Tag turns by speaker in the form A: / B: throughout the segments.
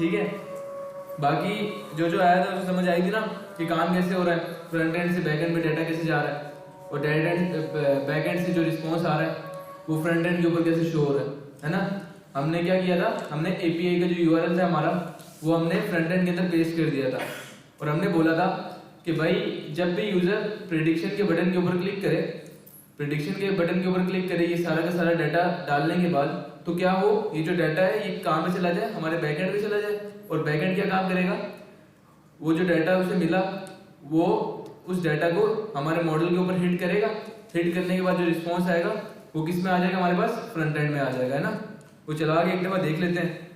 A: ठीक है। बाकी जो जो आया था उसे समझ आई थी ना कि काम कैसे हो रहा है, फ्रंट एंड से बैक एंड में डाटा कैसे जा रहा है, और बैक एंड से जो रिस्पॉन्स आ रहा है वो फ्रंट एंड के ऊपर कैसे शो हो रहा है ना। हमने क्या किया था, हमने एपीआई का जो यूआरएल था हमारा वो हमने फ्रंट एंड के अंदर पेस्ट कर दिया था, और हमने बोला था कि भाई जब भी यूजर प्रेडिक्शन के बटन के ऊपर क्लिक करे, प्रेडिक्शन के बटन के ऊपर क्लिक करे, ये सारा का सारा डाटा डालने के बाद तो क्या हो, ये जो डाटा है ये कहाँ पे चला जाए, हमारे बैकएंड पे चला जाए। और बैकएंड क्या काम करेगा, वो जो डाटा उसे मिला वो उस डाटा को हमारे मॉडल के ऊपर हिट करेगा, हिट करने के बाद जो रिस्पॉन्स आएगा वो किस में आ जाएगा, हमारे पास फ्रंट एंड में आ जाएगा, है ना। वो चला के एक दफा देख लेते हैं।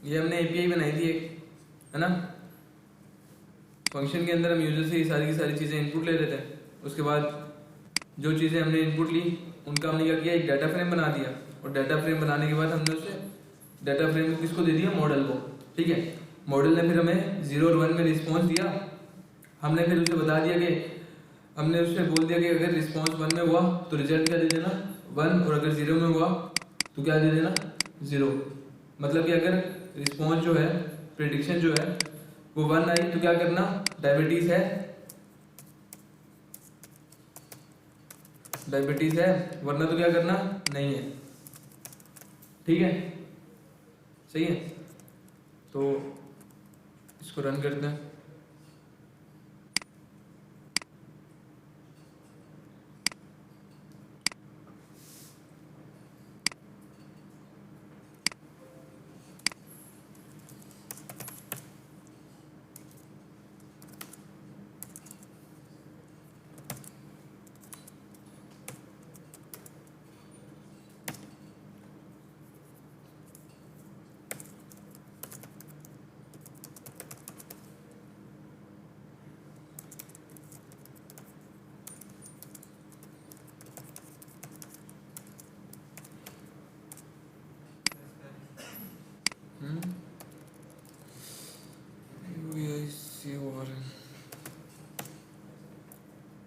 A: ये हमने एपीआई बनाई थी एक, है ना। फंक्शन के अंदर हम यूजर से ये सारी की सारी चीज़ें इनपुट ले लेते हैं, उसके बाद जो चीज़ें हमने इनपुट ली उनका हमने क्या किया, एक डाटा फ्रेम बना दिया, और डाटा फ्रेम बनाने के बाद हमने उसे डाटा फ्रेम को किसको दे दिया, मॉडल को। ठीक है, मॉडल ने फिर हमें 0 और 1 में रिस्पॉन्स दिया। हमने फिर उसे बता दिया कि हमने उससे बोल दिया कि अगर रिस्पॉन्स 1 में हुआ तो रिजल्ट क्या दे देना 1, और अगर 0 में हुआ तो क्या दे देना 0। मतलब कि अगर रिस्पॉन्स जो है, प्रेडिक्शन जो है वो 1 आई तो क्या करना, डायबिटीज है, डायबिटीज है, वरना तो क्या करना नहीं है। ठीक है, सही है। तो इसको रन करते हैं।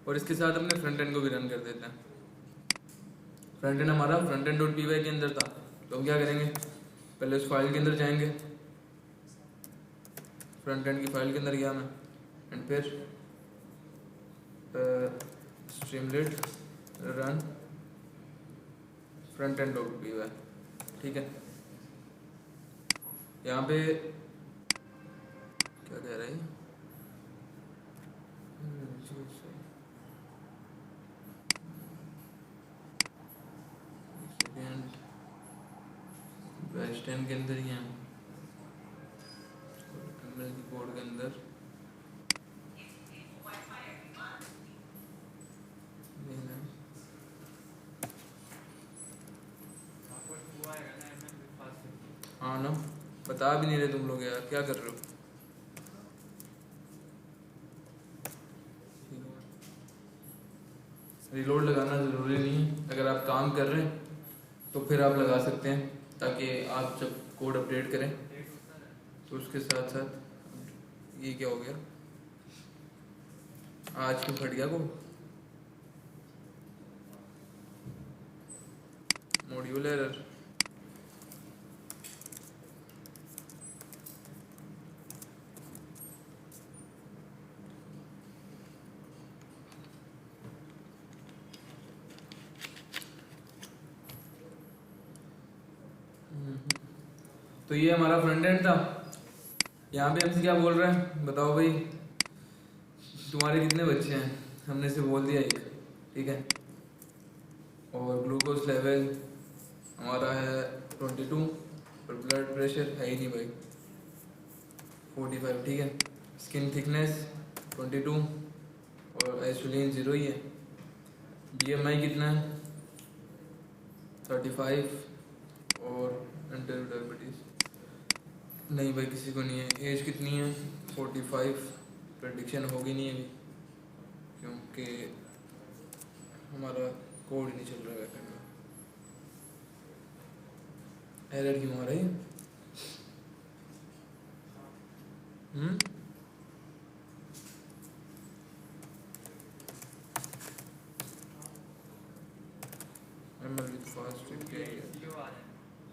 A: और इसके साथ अपने फ्रंट एंड को भी रन कर देते हैं। फ्रंट एंड हमारा फ्रंट एंड डॉट पीवाई के अंदर था, तो हम क्या करेंगे, पहले उस फाइल के अंदर जाएंगे, फ्रंट एंड की फाइल के अंदर गया मैं, एंड फिर Streamlit run front end dot P Y. ठीक है, यहाँ पे क्या कह रहा है, वेस्टर्न के अंदर ही हैं, कोड के अंदर हाँ ना, बता भी नहीं रहे तुम लोग यार, क्या कर रहे हो। रिलोड लगाना ज़रूरी नहीं है, अगर आप काम कर रहे हैं तो फिर आप लगा सकते हैं, ताकि आप जब कोड अपडेट करें तो उसके साथ साथ। ये क्या हो गया, आज क्यों फट गया को मॉड्यूल एरर। तो ये हमारा फ्रंट एंड था। यहाँ पे हमसे क्या बोल रहा है, बताओ भाई तुम्हारे कितने बच्चे हैं, हमने से बोल दिया एक। ठीक है, और ग्लूकोज लेवल हमारा है 22, और ब्लड प्रेशर है ही नहीं भाई 45। ठीक है, स्किन थिकनेस 22, और इंसुलिन 0 ही है। BMI कितना है 35, और एंटर डायबिटीज नहीं भाई किसी को नहीं है। एज कितनी है 45, प्रेडिक्शन होगी नहीं अभी क्योंकि हमारा कोड ही नहीं चल रहा बैकएंड में। एरर क्यों आ रही है? ML with fast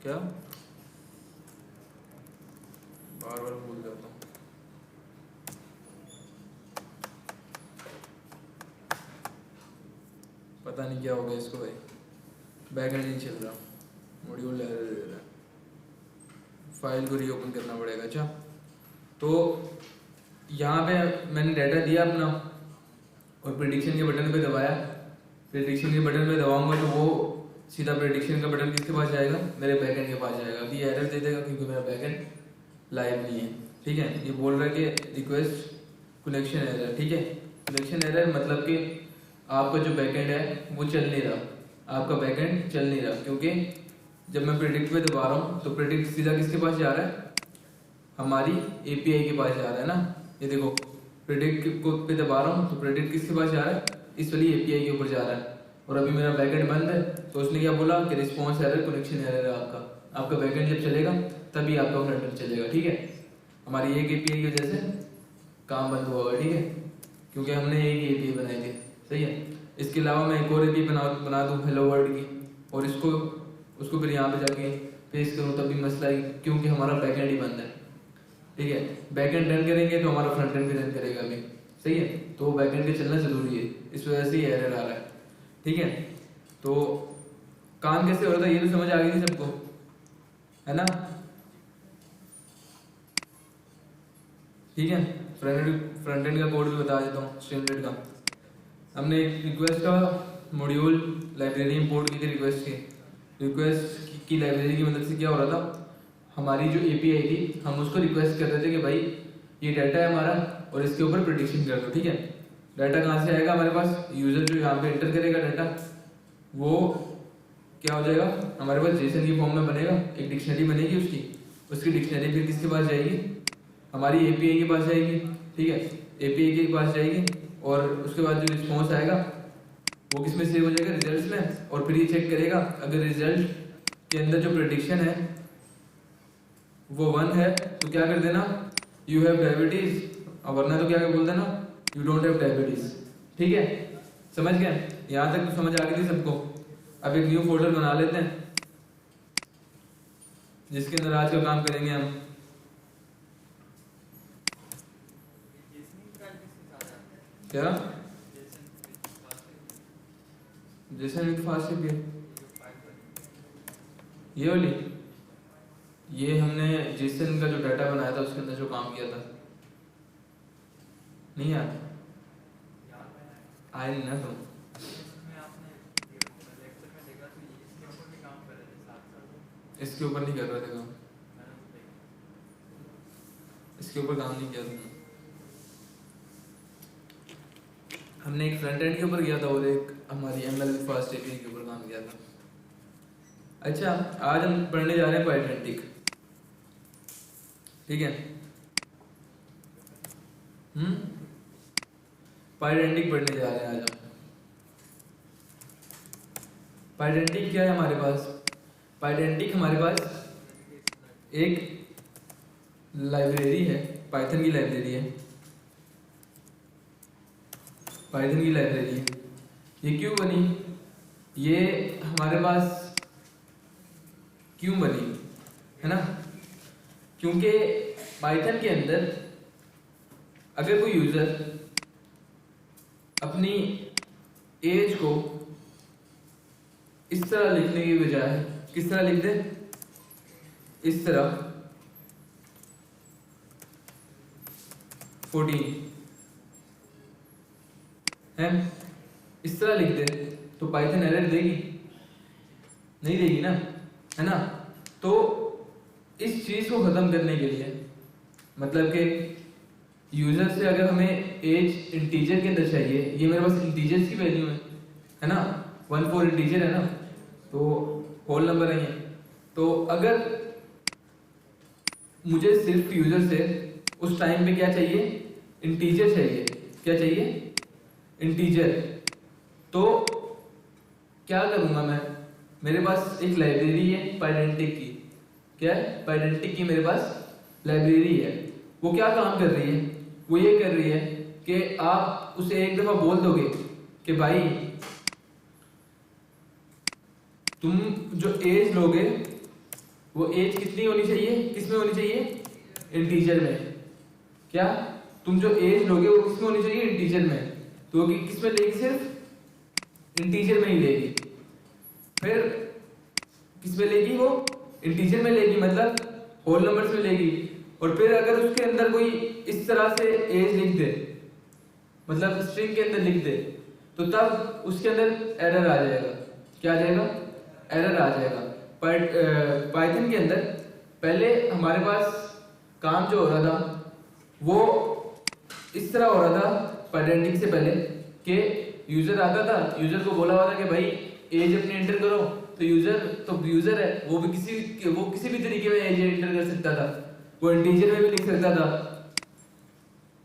A: क्या बार बार भूल जाता हूँ। पता नहीं क्या होगा इसको भाई, बैकएंड नहीं चल रहा, मॉड्यूल एरर दे रहा है, फाइल को रीओपन करना पड़ेगा। अच्छा तो यहाँ पे मैंने डाटा दिया अपना और प्रेडिक्शन के बटन पे दबाया। प्रेडिक्शन के बटन पे दबाऊंगा तो वो सीधा प्रेडिक्शन का बटन किसके पास जाएगा? मेरे बैकएंड के पास जाएगा। अभी एरर दे देगा क्योंकि मेरा बैकएंड लाइव नहीं है। ठीक है, ये बोल रहा है कि रिक्वेस्ट कनेक्शन एरर। ठीक है, कनेक्शन एरर मतलब कि आपका जो बैकएंड है वो चल नहीं रहा, आपका बैकएंड चल नहीं रहा, क्योंकि जब मैं प्रेडिक्ट पे दबा रहा हूँ तो प्रेडिक्ट सीधा किसके पास जा रहा है? हमारी एपीआई के पास जा रहा है ना। ये देखो प्रेडिक्ट को पे दबा रहा हूँ तो प्रेडिक्ट किसके पास जा रहा है? इस वाली एपीआई के ऊपर जा रहा है। और अभी मेरा बैकएंड बंद है तो उसने क्या बोला कि रिस्पॉन्स एरर, कनेक्शन एरर है आपका बैकएंड जब चलेगा तभी आपका फ्रंट चलेगा। ठीक है, हमारी एक एपीआई की वजह से काम बंद हुआ। ठीक है, क्योंकि हमने एक एपीआई बनाई थी। सही है, इसके अलावा मैं एक और एपीआई बना दूँ हेलो वर्ल्ड की, और उसको फिर यहाँ पे जाके पेश करूँ तब भी मसला है, क्योंकि हमारा बैकएंड ही बंद है। ठीक है, बैकएंड रन करेंगे तो हमारा फ्रंट एंड भी रन करेगा अभी। सही है, तो बैकएंड के चलना जरूरी है, इस वजह से ये एरर आ रहा है। ठीक है, तो काम कैसे हो रहा था ये तो समझ आ गई थी सबको, है ना? ठीक है, फ्रंट एंड का कोड भी बता देता हूँ। स्ट्रीमलेट का हमने एक रिक्वेस्ट का मॉड्यूल लाइब्रेरी इंपोर्ट की थी। रिक्वेस्ट की लाइब्रेरी की मदद से क्या हो रहा था, हमारी जो एपीआई थी हम उसको रिक्वेस्ट कर रहे थे कि भाई ये डाटा है हमारा और इसके ऊपर प्रेडिक्शन कर दो। ठीक है, डाटा कहाँ से आएगा हमारे पास? यूजर जो यहाँ पे एंटर करेगा डाटा, वो क्या हो जाएगा हमारे पास जेसन की फॉर्म में बनेगा, एक डिक्शनरी बनेगी उसकी डिक्शनरी फिर किसके पास जाएगी? हमारी एपीआई के पास जाएगी। ठीक है, एपीआई के पास जाएगी और उसके बाद जो रिस्पॉन्स आएगा वो किस में सेव हो जाएगा? रिजल्ट्स में। और फिर ये चेक करेगा अगर रिजल्ट के अंदर जो प्रेडिक्शन है वो 1 है तो क्या कर देना? यू हैव डायबिटीज, और वरना तो क्या बोल देना? You don't have diabetes. ठीक है, समझ गए? यहाँ तक तो समझ आ गई थी सबको। अब एक न्यू फोल्डर बना लेते हैं जिसके अंदर आज का काम करेंगे हम। क्या जेसन विद फास्ट एपीआई? ये वाली, ये हमने जेसन का जो डाटा बनाया था उसके अंदर जो काम किया था। नहीं यार आए नहीं ना तुम? इसके ऊपर नहीं कर रहे थे काम, इसके ऊपर काम नहीं किया तुमने। हमने एक फ्रंट एंड के ऊपर किया था और एक हमारी एमएल फास्ट एपीआई के ऊपर काम किया था। अच्छा, आज हम पढ़ने जा रहे हैं पाइडेंटिक। ठीक है, पाइडेंटिक पढ़ने जा रहे हैं आज हम। पाइडेंटिक क्या है हमारे पास? पाइडेंटिक हमारे पास एक लाइब्रेरी है, पाइथन की लाइब्रेरी है। पाइथन की लाइब्रेरी है। ये क्यों बनी? ये हमारे पास क्यों बनी है ना? क्योंकि पाइथन के अंदर अगर कोई यूजर अपनी एज को इस तरह लिखने की बजाय किस तरह लिख दे? इस तरह 14 है, इस तरह लिख दे तो पाइथन एरर देगी? नहीं देगी ना, है ना? तो इस चीज को खत्म करने के लिए, मतलब कि यूजर से अगर हमें एज इंटीजर के अंदर चाहिए, ये मेरे पास इंटीजर्स की वैल्यू है ना, 14 इंटीजर है ना, तो होल नंबर है ये। तो अगर मुझे सिर्फ यूजर से उस टाइम पे क्या चाहिए? इंटीजर चाहिए। क्या चाहिए? इंटीजर। तो क्या करूंगा मैं, मेरे पास एक लाइब्रेरी है पाइडेंटिक की। क्या है? पाइडेंटिक की मेरे पास लाइब्रेरी है। वो क्या काम कर रही है? वो ये कर रही है कि आप उसे एक दफा बोल दोगे कि भाई तुम जो एज लोगे वो एज कितनी होनी चाहिए, किसमें होनी चाहिए? इंटीजर में। क्या? तुम जो एज लोगे वो किसमें होनी चाहिए? इंटीजर में। तो वो किसमें लेगी? सिर्फ इंटीजर में ही लेगी। फिर किसमें लेगी? वो इंटीजर में लेगी, मतलब होल नंबर्स में लेगी। और फिर अगर उसके अंदर कोई इस तरह से एज लिख दे, मतलब स्ट्रिंग के अंदर लिख दे, तो तब उसके अंदर एरर आ जाएगा। क्या आ जाएगा? एरर आ जाएगा। पाइथन के अंदर पहले हमारे पास काम जो हो रहा था वो इस तरह हो रहा था पाइडेंटिक से पहले कि यूजर आता था, यूजर को बोला हुआ था कि भाई एज अपनी एंटर करो, तो यूजर है, वो किसी भी तरीके में एज एंटर कर सकता था। वो इंटीजर में भी लिख सकता था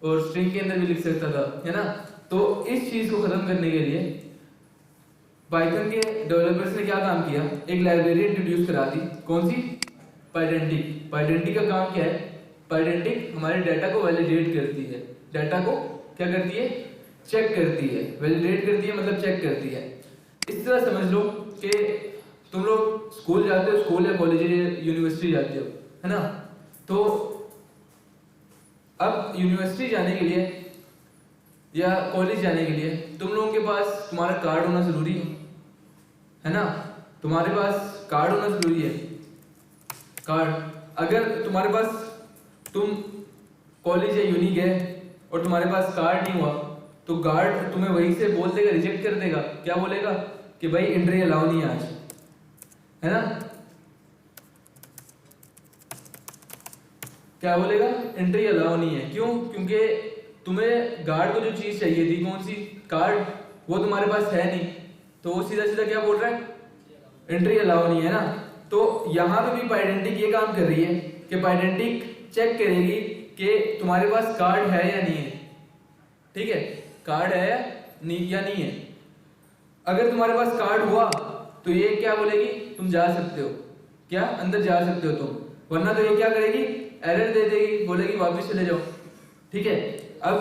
A: और स्ट्रिंग के अंदर भी लिख सकता था, है ना। तो इस चीज को खत्म करने के लिए पाइथन के डेवलपर्स ने क्या काम किया? एक लाइब्रेरी इंट्रोड्यूस करा दी। कौन सी? पाइडेंटिक। पाइडेंटिक का काम क्या है? पाइडेंटिक हमारे डाटा को वैलिडेट करती है। डाटा को क्या करती है? चेक करती है। वैलिडेट करती है मतलब चेक करती है। इस तरह समझ लो कि तुम लोग स्कूल जाते हो, स्कूल या कॉलेज या यूनिवर्सिटी जाते हो, है ना। तो अब यूनिवर्सिटी जाने के लिए या कॉलेज जाने के लिए तुम लोगों के पास तुम्हारा कार्ड होना जरूरी है ना। तुम्हारे पास कार्ड होना जरूरी है। कार्ड, अगर तुम्हारे पास, तुम कॉलेज या यूनी गए और तुम्हारे पास कार्ड नहीं हुआ, तो गार्ड तुम्हें वहीं से बोल देगा, रिजेक्ट कर देगा। क्या बोलेगा? कि भाई एंट्री अलाउ नहीं है आज, है ना। क्या बोलेगा? एंट्री अलाउ नहीं है। क्यों? क्योंकि तुम्हें गार्ड को जो चीज चाहिए थी, कौन सी? कार्ड, वो तुम्हारे पास है नहीं। तो वो सीधा सीधा क्या बोल रहा है? एंट्री अलाउ नहीं है ना। तो यहां पे भी पाइडेंटिक ये काम कर रही है कि पाइडेंटिक चेक करेगी कि तुम्हारे पास कार्ड है या नहीं है। ठीक है, कार्ड है या नहीं है। अगर तुम्हारे पास कार्ड हुआ तो ये क्या बोलेगी? तुम जा सकते हो। क्या? अंदर जा सकते हो तुम। वरना तो ये क्या करेगी? एरर दे देगी, बोलेगी वापस चले जाओ। ठीक है, अब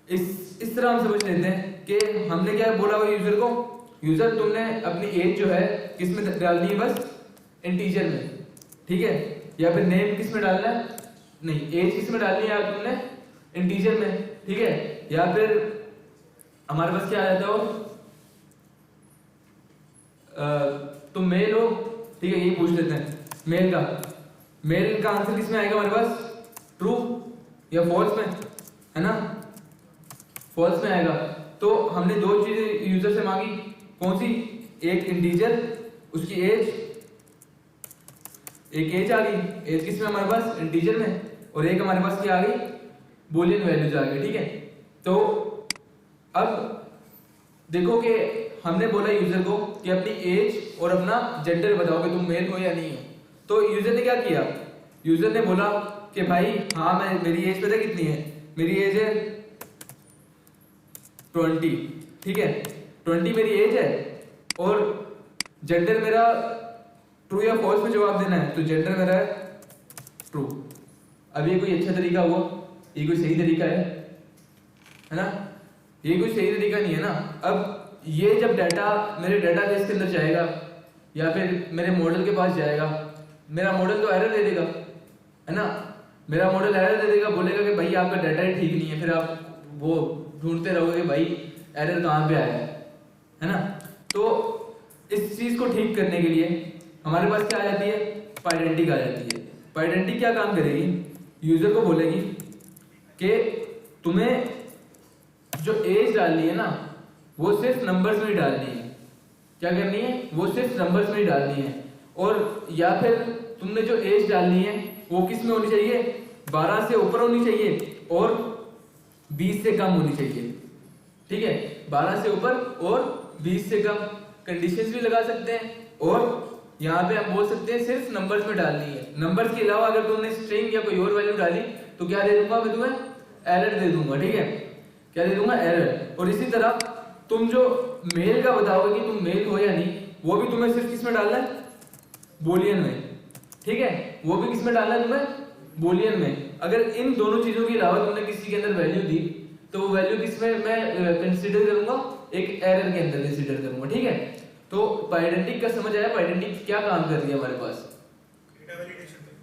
A: इस तरह हम समझ लेते हैं कि हमने क्या बोला हुआ यूजर को? यूजर तुमने अपनी एज जो है किसमें डालनी है? बस इंटीजर में। ठीक है, या फिर नेम किसमें डालना है? नहीं, एज किसमें डालनी है तुमने? इंटीजर में। ठीक है, या फिर हमारे पास क्या आ जाता हो, तुम मेल हो, ठीक है, यही पूछ लेते हैं। मेल का आंसर किसमें आएगा हमारे पास? ट्रू या फॉल्स में, है ना। फॉल्स में आएगा। तो हमने दो चीजें यूजर से मांगी, कौन सी? एक इंटीजर, उसकी एज, एक एज आ गई। एज किसमें हमारे पास? इंटीजर में। और एक हमारे पास क्या आ गई? बूलियन वैल्यूज आ गई। ठीक है, तो अब देखो कि हमने बोला यूजर को कि अपनी एज और अपना जेंडर बताओ कि तुम मेल हो या नहीं हो। तो यूजर ने क्या किया? यूजर ने बोला कि भाई हाँ, मेरी एज पता कितनी है? मेरी एज है 20। ठीक है, 20 मेरी एज है और जेंडर मेरा ट्रू या फॉल्स में जवाब देना है। तो जेंडर मेरा है ट्रू। अब ये कोई अच्छा तरीका हुआ? ये कोई सही तरीका है ना। ये कोई सही तरीका नहीं है ना। अब ये जब डाटा मेरे डाटाबेस के अंदर जाएगा या फिर मेरे मॉडल के पास जाएगा, मेरा मॉडल तो एरर दे देगा, है ना। मेरा मॉडल एरर दे देगा, बोलेगा कि भाई आपका डाटा ही ठीक नहीं है। फिर आप वो ढूंढते रहोगे कि भाई एरर कहाँ पे आया है ना। तो इस चीज को ठीक करने के लिए हमारे पास क्या आ जाती है? पाइडेंटिक आ जाती है। पाइडेंटिक क्या काम करेगी? यूजर को बोलेगी कि तुम्हें जो एज डालनी है ना, वो सिर्फ नंबर्स में ही डालनी है। क्या करनी है? वो सिर्फ नंबर्स में ही डालनी है। और या फिर तुमने जो एज डालनी है वो किस में होनी चाहिए? 12 से ऊपर होनी चाहिए और 20 से कम होनी चाहिए। ठीक है, 12 से ऊपर और 20 से कम। कंडीशंस भी लगा सकते हैं और यहाँ पे आप बोल सकते हैं सिर्फ नंबर्स में डालनी है। नंबर्स के अलावा अगर तुमने स्ट्रिंग या कोई और वैल्यू डाली तो क्या दे दूंगा मैं तुम्हें? एरर दे दूंगा। ठीक है, क्या दे दूंगा, एरर। और इसी तरह तुम जो मेल का बताओगे कि तुम मेल हो या नहीं, वो भी तुम्हें सिर्फ किस में डालना है, बोलियन में, ठीक है, वो भी किस में डालना है तुम्हें, बोलियन में। अगर इन दोनों चीजों के अलावा तुमने किसी के अंदर वैल्यू दी तो वो वैल्यू किस में मैं कंसीडर करूंगा, एक एरर के अंदर कंसीडर करूंगा, ठीक है। तो पाइडेंटिक का समझ आया, पाइडेंटिक क्या काम कर रही है हमारे पास,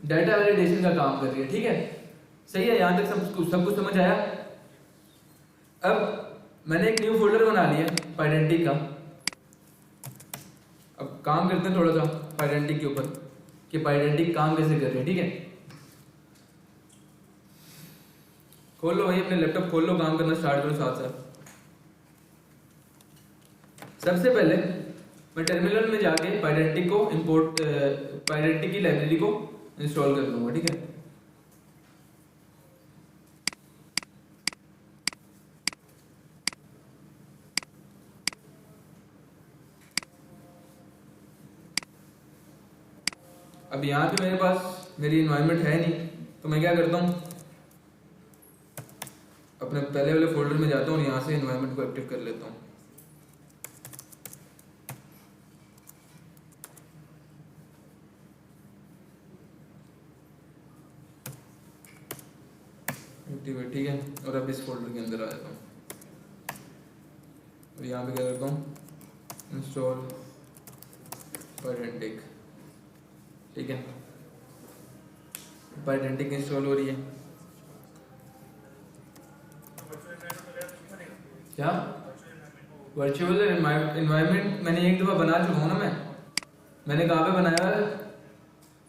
A: डाटा वैलिडेशन का काम कर रही है, ठीक है, सही है, यहां तक सब कुछ समझ आया। अब मैंने एक न्यू फोल्डर बना लिया पाइडेंटिक का। अब काम करते हैं थोड़ा सा पाइडेंटिक के ऊपर कि पाइडेंटिक काम कैसे कर रही है, ठीक है। खोल लो भाई अपने लैपटॉप, खोल लो, काम करना स्टार्ट करो साथ साथ। सबसे पहले मैं टर्मिनल में जाके पाइडेंटिक को इंपोर्ट, पाइडेंटिक की लाइब्रेरी को इंस्टॉल कर लूंगा, ठीक है। अब यहाँ पे मेरे पास मेरी इन्वायरमेंट है नहीं, तो मैं क्या करता हूँ, अपने पहले वाले फोल्डर में जाता हूँ और यहाँ से इन्वायरमेंट को एक्टिव कर लेता हूँ। ठीक है, और अब इस फोल्डर के अंदर आ जाता हूँ और यहाँ पे क्या करता हूँ, इंस्टॉल पाइडेंटिक, ठीक है। पाइडेंटिक इंस्टॉल हो रही है, क्या वर्चुअल एनवायरनमेंट मैंने एक दफ़ा बना चुका हूँ ना। मैंने कहाँ पे बनाया है,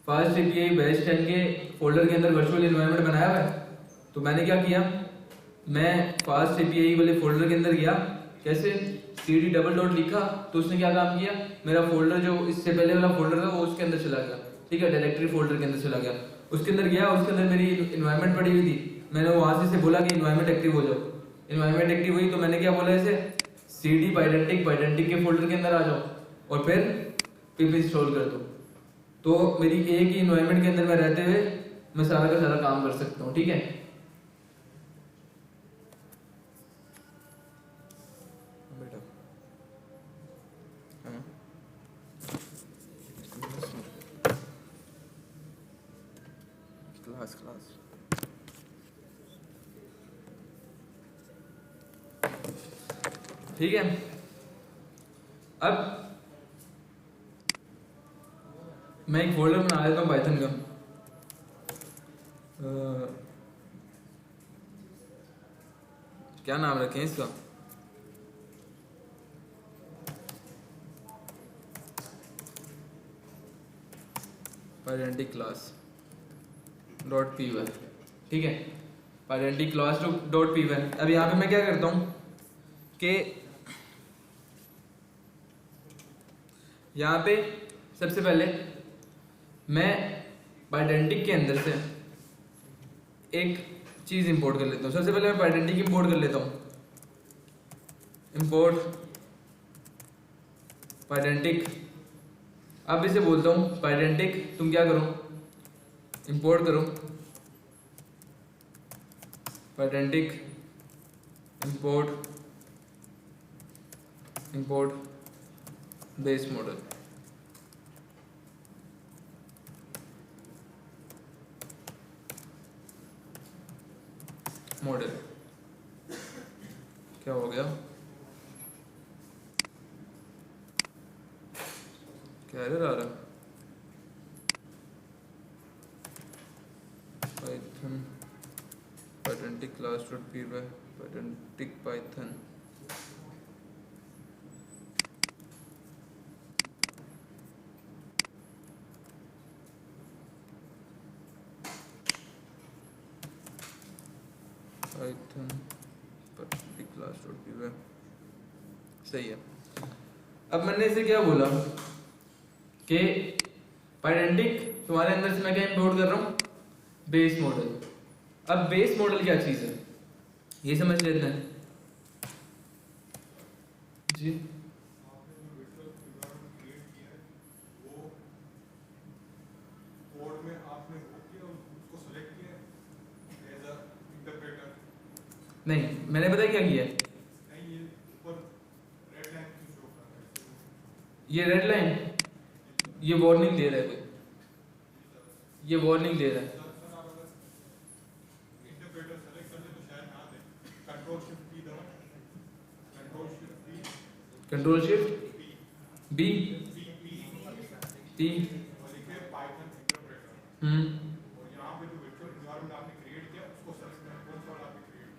A: फास्ट एपीआई बैच 10 के फोल्डर के अंदर वर्चुअल एनवायरनमेंट बनाया हुआ है। तो मैंने क्या किया, मैं फास्ट एपीआई वाले फोल्डर के अंदर गया, कैसे cd डबल डॉट लिखा, तो उसने क्या काम किया, मेरा फोल्डर जो इससे पहले वाला फोल्डर था वो उसके अंदर चला गया, ठीक है, डायरेक्टरी फोल्डर के अंदर चला गया। उसके अंदर गया, उसके अंदर मेरी इन्वायरमेंट पड़ी हुई थी, मैंने वहां से बोला कि इन्वायरमेंट एक्टिव हो जाओ। इन्वायरमेंट एक्टिव हुई तो मैंने क्या बोला इसे, cd पाइडेंटिक के फोल्डर के अंदर आ जाओ और फिर पिप इंस्टॉल कर दो। तो मेरी एक ही इन्वायरमेंट के अंदर मैं रहते हुए मैं सारा का सारा काम कर सकता हूँ, ठीक है। क्लास ठीक है। अब मैं एक फोल्डर बना लेता हूँ पाइथन का, क्या नाम रखें इसका, पाइडेंटिक क्लास डॉट पी वाई, ठीक है, पाइडेंटिक क्लास डॉट पी वाई। अब यहाँ पे मैं क्या करता हूँ कि यहाँ पे सबसे पहले मैं पाइडेंटिक के अंदर से एक चीज इंपोर्ट कर लेता हूँ। सबसे पहले मैं पाइडेंटिक इंपोर्ट कर लेता हूँ, इंपोर्ट पाइडेंटिक। अब इसे बोलता हूँ पाइडेंटिक तुम क्या करो, इंपोर्ट करो पाइडेंटिक इंपोर्ट बेस मॉडल। क्या हो गया, क्या एरर आ रहा, Python Pydantic class dot P Y Pydantic Python. Python Pydantic class dot P Y, सही है। अब मैंने इसे क्या बोला कि पाइडेंटिक तुम्हारे अंदर से मैं क्या इंपोर्ट कर रहा हूँ, बेस मॉडल। अब बेस मॉडल क्या चीज है ये समझ लेते हैं जी। नहीं, मैंने पता क्या किया, ये रेड लाइन ये वार्निंग दे रहा है, कोई ये वार्निंग दे रहा है। कंट्रोल शिफ्ट बी टी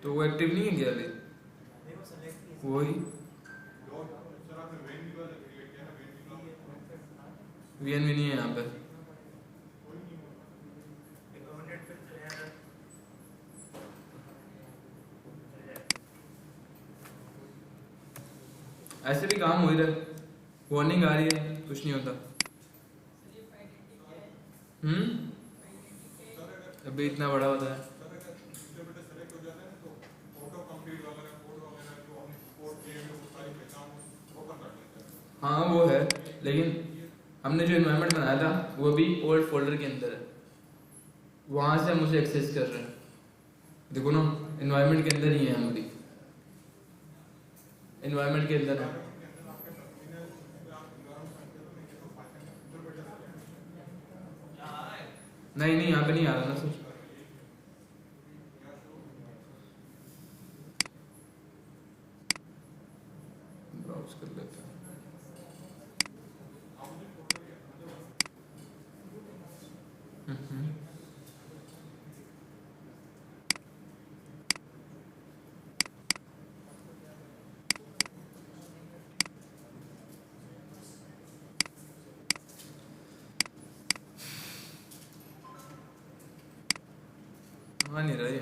A: तो वो एक्टिव नहीं है क्या अभी? वही वीएन भी नहीं है यहाँ पर। ऐसे भी काम हो ही रहा है, वार्निंग आ रही है, कुछ नहीं होता। अभी इतना बड़ा होता है। हाँ वो है, लेकिन हमने जो एनवायरनमेंट बनाया था वो भी ओल्ड फोल्डर के अंदर है, वहाँ से हम उसे एक्सेस कर रहे हैं। देखो ना, एनवायरनमेंट के अंदर ही है, हमारी एनवायरनमेंट के अंदर है। नहीं नहीं, यहाँ पे नहीं आ रहा ना सर। ब्राउज कर लेते हैं। हाँ नहीं रहा ये।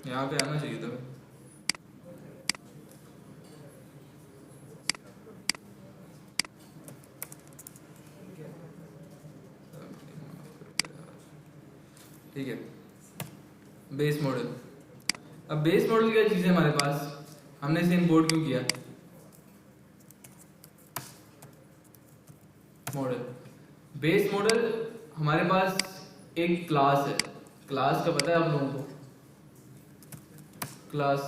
A: यहाँ पे आना चाहिए था। ठीक है, बेस मॉडल। अब बेस मॉडल क्या चीज़ है हमारे पास, हमने इसे इंपोर्ट क्यों किया? मॉडल, बेस मॉडल हमारे पास एक क्लास है। क्लास का पता है आप लोगों को? क्लास,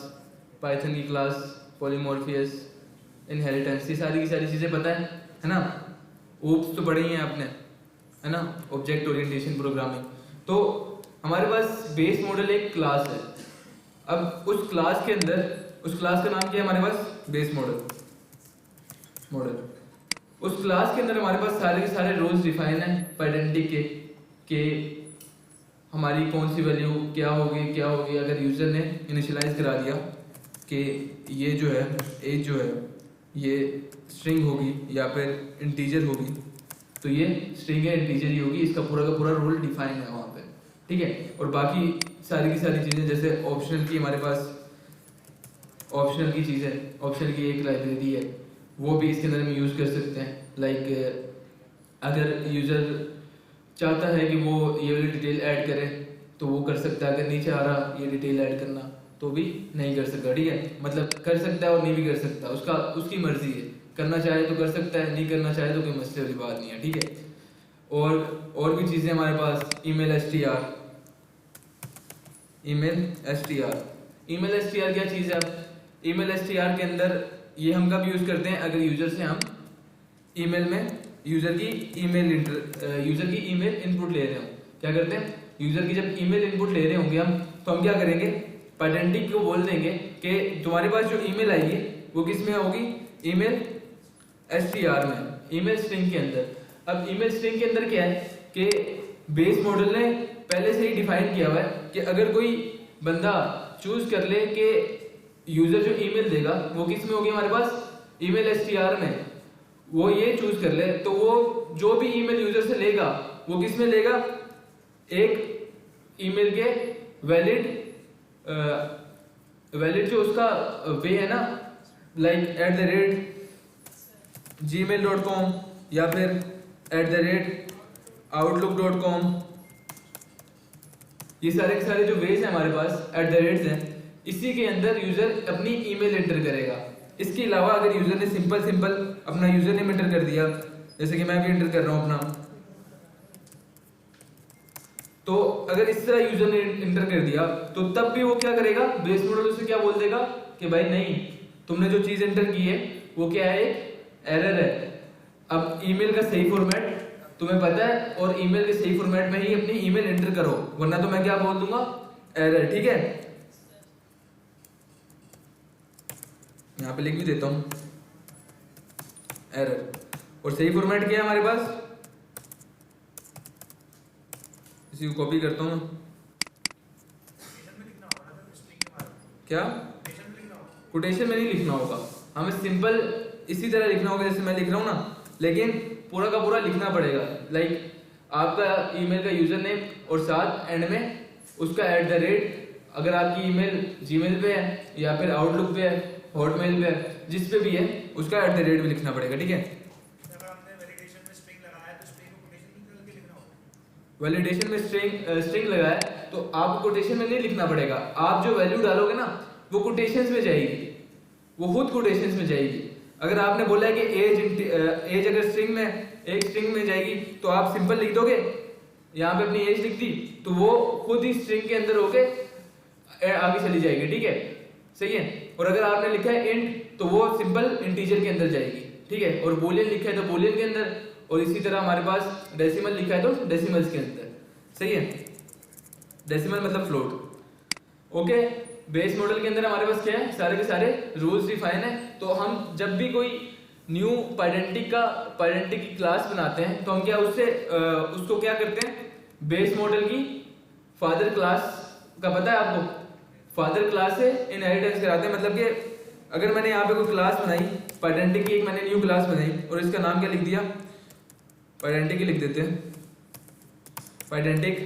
A: पाइथन की क्लास, पॉलीमॉर्फियस, इनहेरिटेंस, ये सारी की सारी चीज़ें पता है ना? ओप्स तो पढ़े ही हैं आपने, है ना? Object orientation programming. तो हमारे पास बेस मॉडल एक क्लास है। अब उस क्लास के अंदर, उस क्लास का नाम क्या है हमारे पास? Base model. उस क्लास के अंदर हमारे पास सारे के सारे रोल्स डिफाइन है आइडेंटिटी के हमारी कौन सी वैल्यू क्या होगी अगर यूजर ने इनिशियलाइज करा दिया कि ये जो है एज जो है ये स्ट्रिंग होगी या फिर इंटीजर होगी, तो ये स्ट्रिंग है, इंटीजर ही होगी, इसका पूरा का पूरा रोल डिफाइन है वहाँ पे, ठीक है। और बाकी सारी की सारी चीज़ें, जैसे ऑप्शनल की हमारे पास ऑप्शनल की चीज़ है, ऑप्शनल की एक लाइब्रेरी है, वो भी इसके अंदर हम यूज़ कर सकते हैं। लाइक अगर यूज़र चाहता है कि वो ये वाली डिटेल ऐड करे तो वो कर सकता है, अगर नहीं चाह रहा ये डिटेल ऐड करना तो भी नहीं कर सकता, ठीक है। मतलब कर सकता है और नहीं भी कर सकता, उसकी मर्जी है, करना चाहे तो कर सकता है, नहीं करना चाहे तो कोई मसले वाली बात नहीं है, ठीक है। और भी चीज़ें हमारे पास, ईमेल एसटीआर क्या चीज़ है? ईमेल एसटीआर के अंदर ये हम कब यूज़ करते हैं? अगर यूज़र से हम ईमेल में यूज़र की ईमेल इनपुट ले रहे हो। क्या करते हैं? यूज़र की जब ईमेल इनपुट ले रहे होंगे हम, तो हम क्या करेंगे? पेडेंटिक को बोल देंगे कि तुम्हारे पास जो ईमेल आएगी वो किस में होगी? ईमेल एसटीआर में, ईमेल स्ट्रिंग के अंदर। अब ईमेल स्ट्रिंग के अंदर क्या है कि बेस मॉडल ने पहले से ही डिफाइन किया हुआ है कि अगर कोई बंदा चूज कर ले कि यूजर जो ईमेल देगा वो किस में होगी हमारे पास? ईमेल एसटीआर में, वो ये चूज कर ले तो वो जो भी ईमेल यूजर से लेगा वो किस में लेगा? एक ईमेल के वैलिड जो उसका वे है ना, लाइक @gmail.com या फिर @outlook.com, ये सारे के सारे जो वेज है हमारे पास @ हैं, इसी के अंदर यूजर अपनी ईमेल एंटर करेगा। इसके अलावा अगर यूजर ने सिंपल अपना यूजर नेम एंटर कर दिया, जैसे कि मैं भी एंटर कर रहा हूँ अपना तो अगर इस तरह यूजर ने इंटर कर दिया तो तब भी वो क्या करेगा, बेस मॉडल उसे क्या बोल देगा कि भाई नहीं, तुमने जो चीज एंटर की है वो क्या है, एक एरर है। अब ईमेल का सही फॉर्मेट तुम्हें पता है और ईमेल के सही फॉर्मेट में ही अपनी ईमेल एंटर करो, वरना तो मैं क्या बोल दूंगा, एरर। ठीक है, यहां पे लिख भी देता हूं एरर। और सही फॉर्मेट क्या है हमारे पास, इसी को कॉपी करता हूं क्या, कोटेशन में नहीं लिखना होगा, हमें सिंपल इसी तरह लिखना होगा जैसे मैं लिख रहा हूं ना, लेकिन पूरा का पूरा लिखना पड़ेगा। लाइक आपका ईमेल का यूजर नेम और साथ एंड में उसका @ अगर आपकी ईमेल जीमेल पे है या फिर आउटलुक पे है, हॉटमेल पे है, जिस पे भी है उसका @ भी लिखना पड़ेगा। ठीक है, वैलिडेशन में स्ट्रिंग लगाया तो आपको कोटेशन में नहीं लिखना पड़ेगा, आप जो वैल्यू डालोगे ना वो कोटेशंस में जाएगी, वो खुद कोटेशंस में जाएगी। अगर आपने बोला है कि एज अगर स्ट्रिंग में जाएगी तो आप सिंपल लिख दोगे, यहाँ पे अपनी एज लिख दी तो वो खुद ही स्ट्रिंग के अंदर होके आगे चली जाएगी। ठीक है, सही है। और अगर आपने लिखा है इंट तो वो सिंपल इंटीजर के अंदर जाएगी। ठीक है, और बोलियन लिखा है तो बोलियन के अंदर, और इसी तरह हमारे पास डेसिमल लिखा है तो डेसिमल्स के अंदर। सही है, डेसिमल मतलब फ्लोट। ओके, बेस मॉडल के अंदर हमारे पास क्या है, सारे के सारे रूल्स डिफाइन है। तो हम जब भी कोई न्यू पाइडेंटिटी की क्लास बनाते हैं तो हम क्या उसको क्या करते हैं, बेस मॉडल की फादर क्लास का पता है आपको, फादर क्लास से इनहेरिटेंस कराते हैं। मतलब कि अगर मैंने यहाँ पे कोई क्लास बनाई पाइडेंटिटी की, एक मैंने न्यू क्लास बनाई और इसका नाम क्या लिख दिया, पाइडेंटिटी लिख देते हैं, पाइडेंटिटी।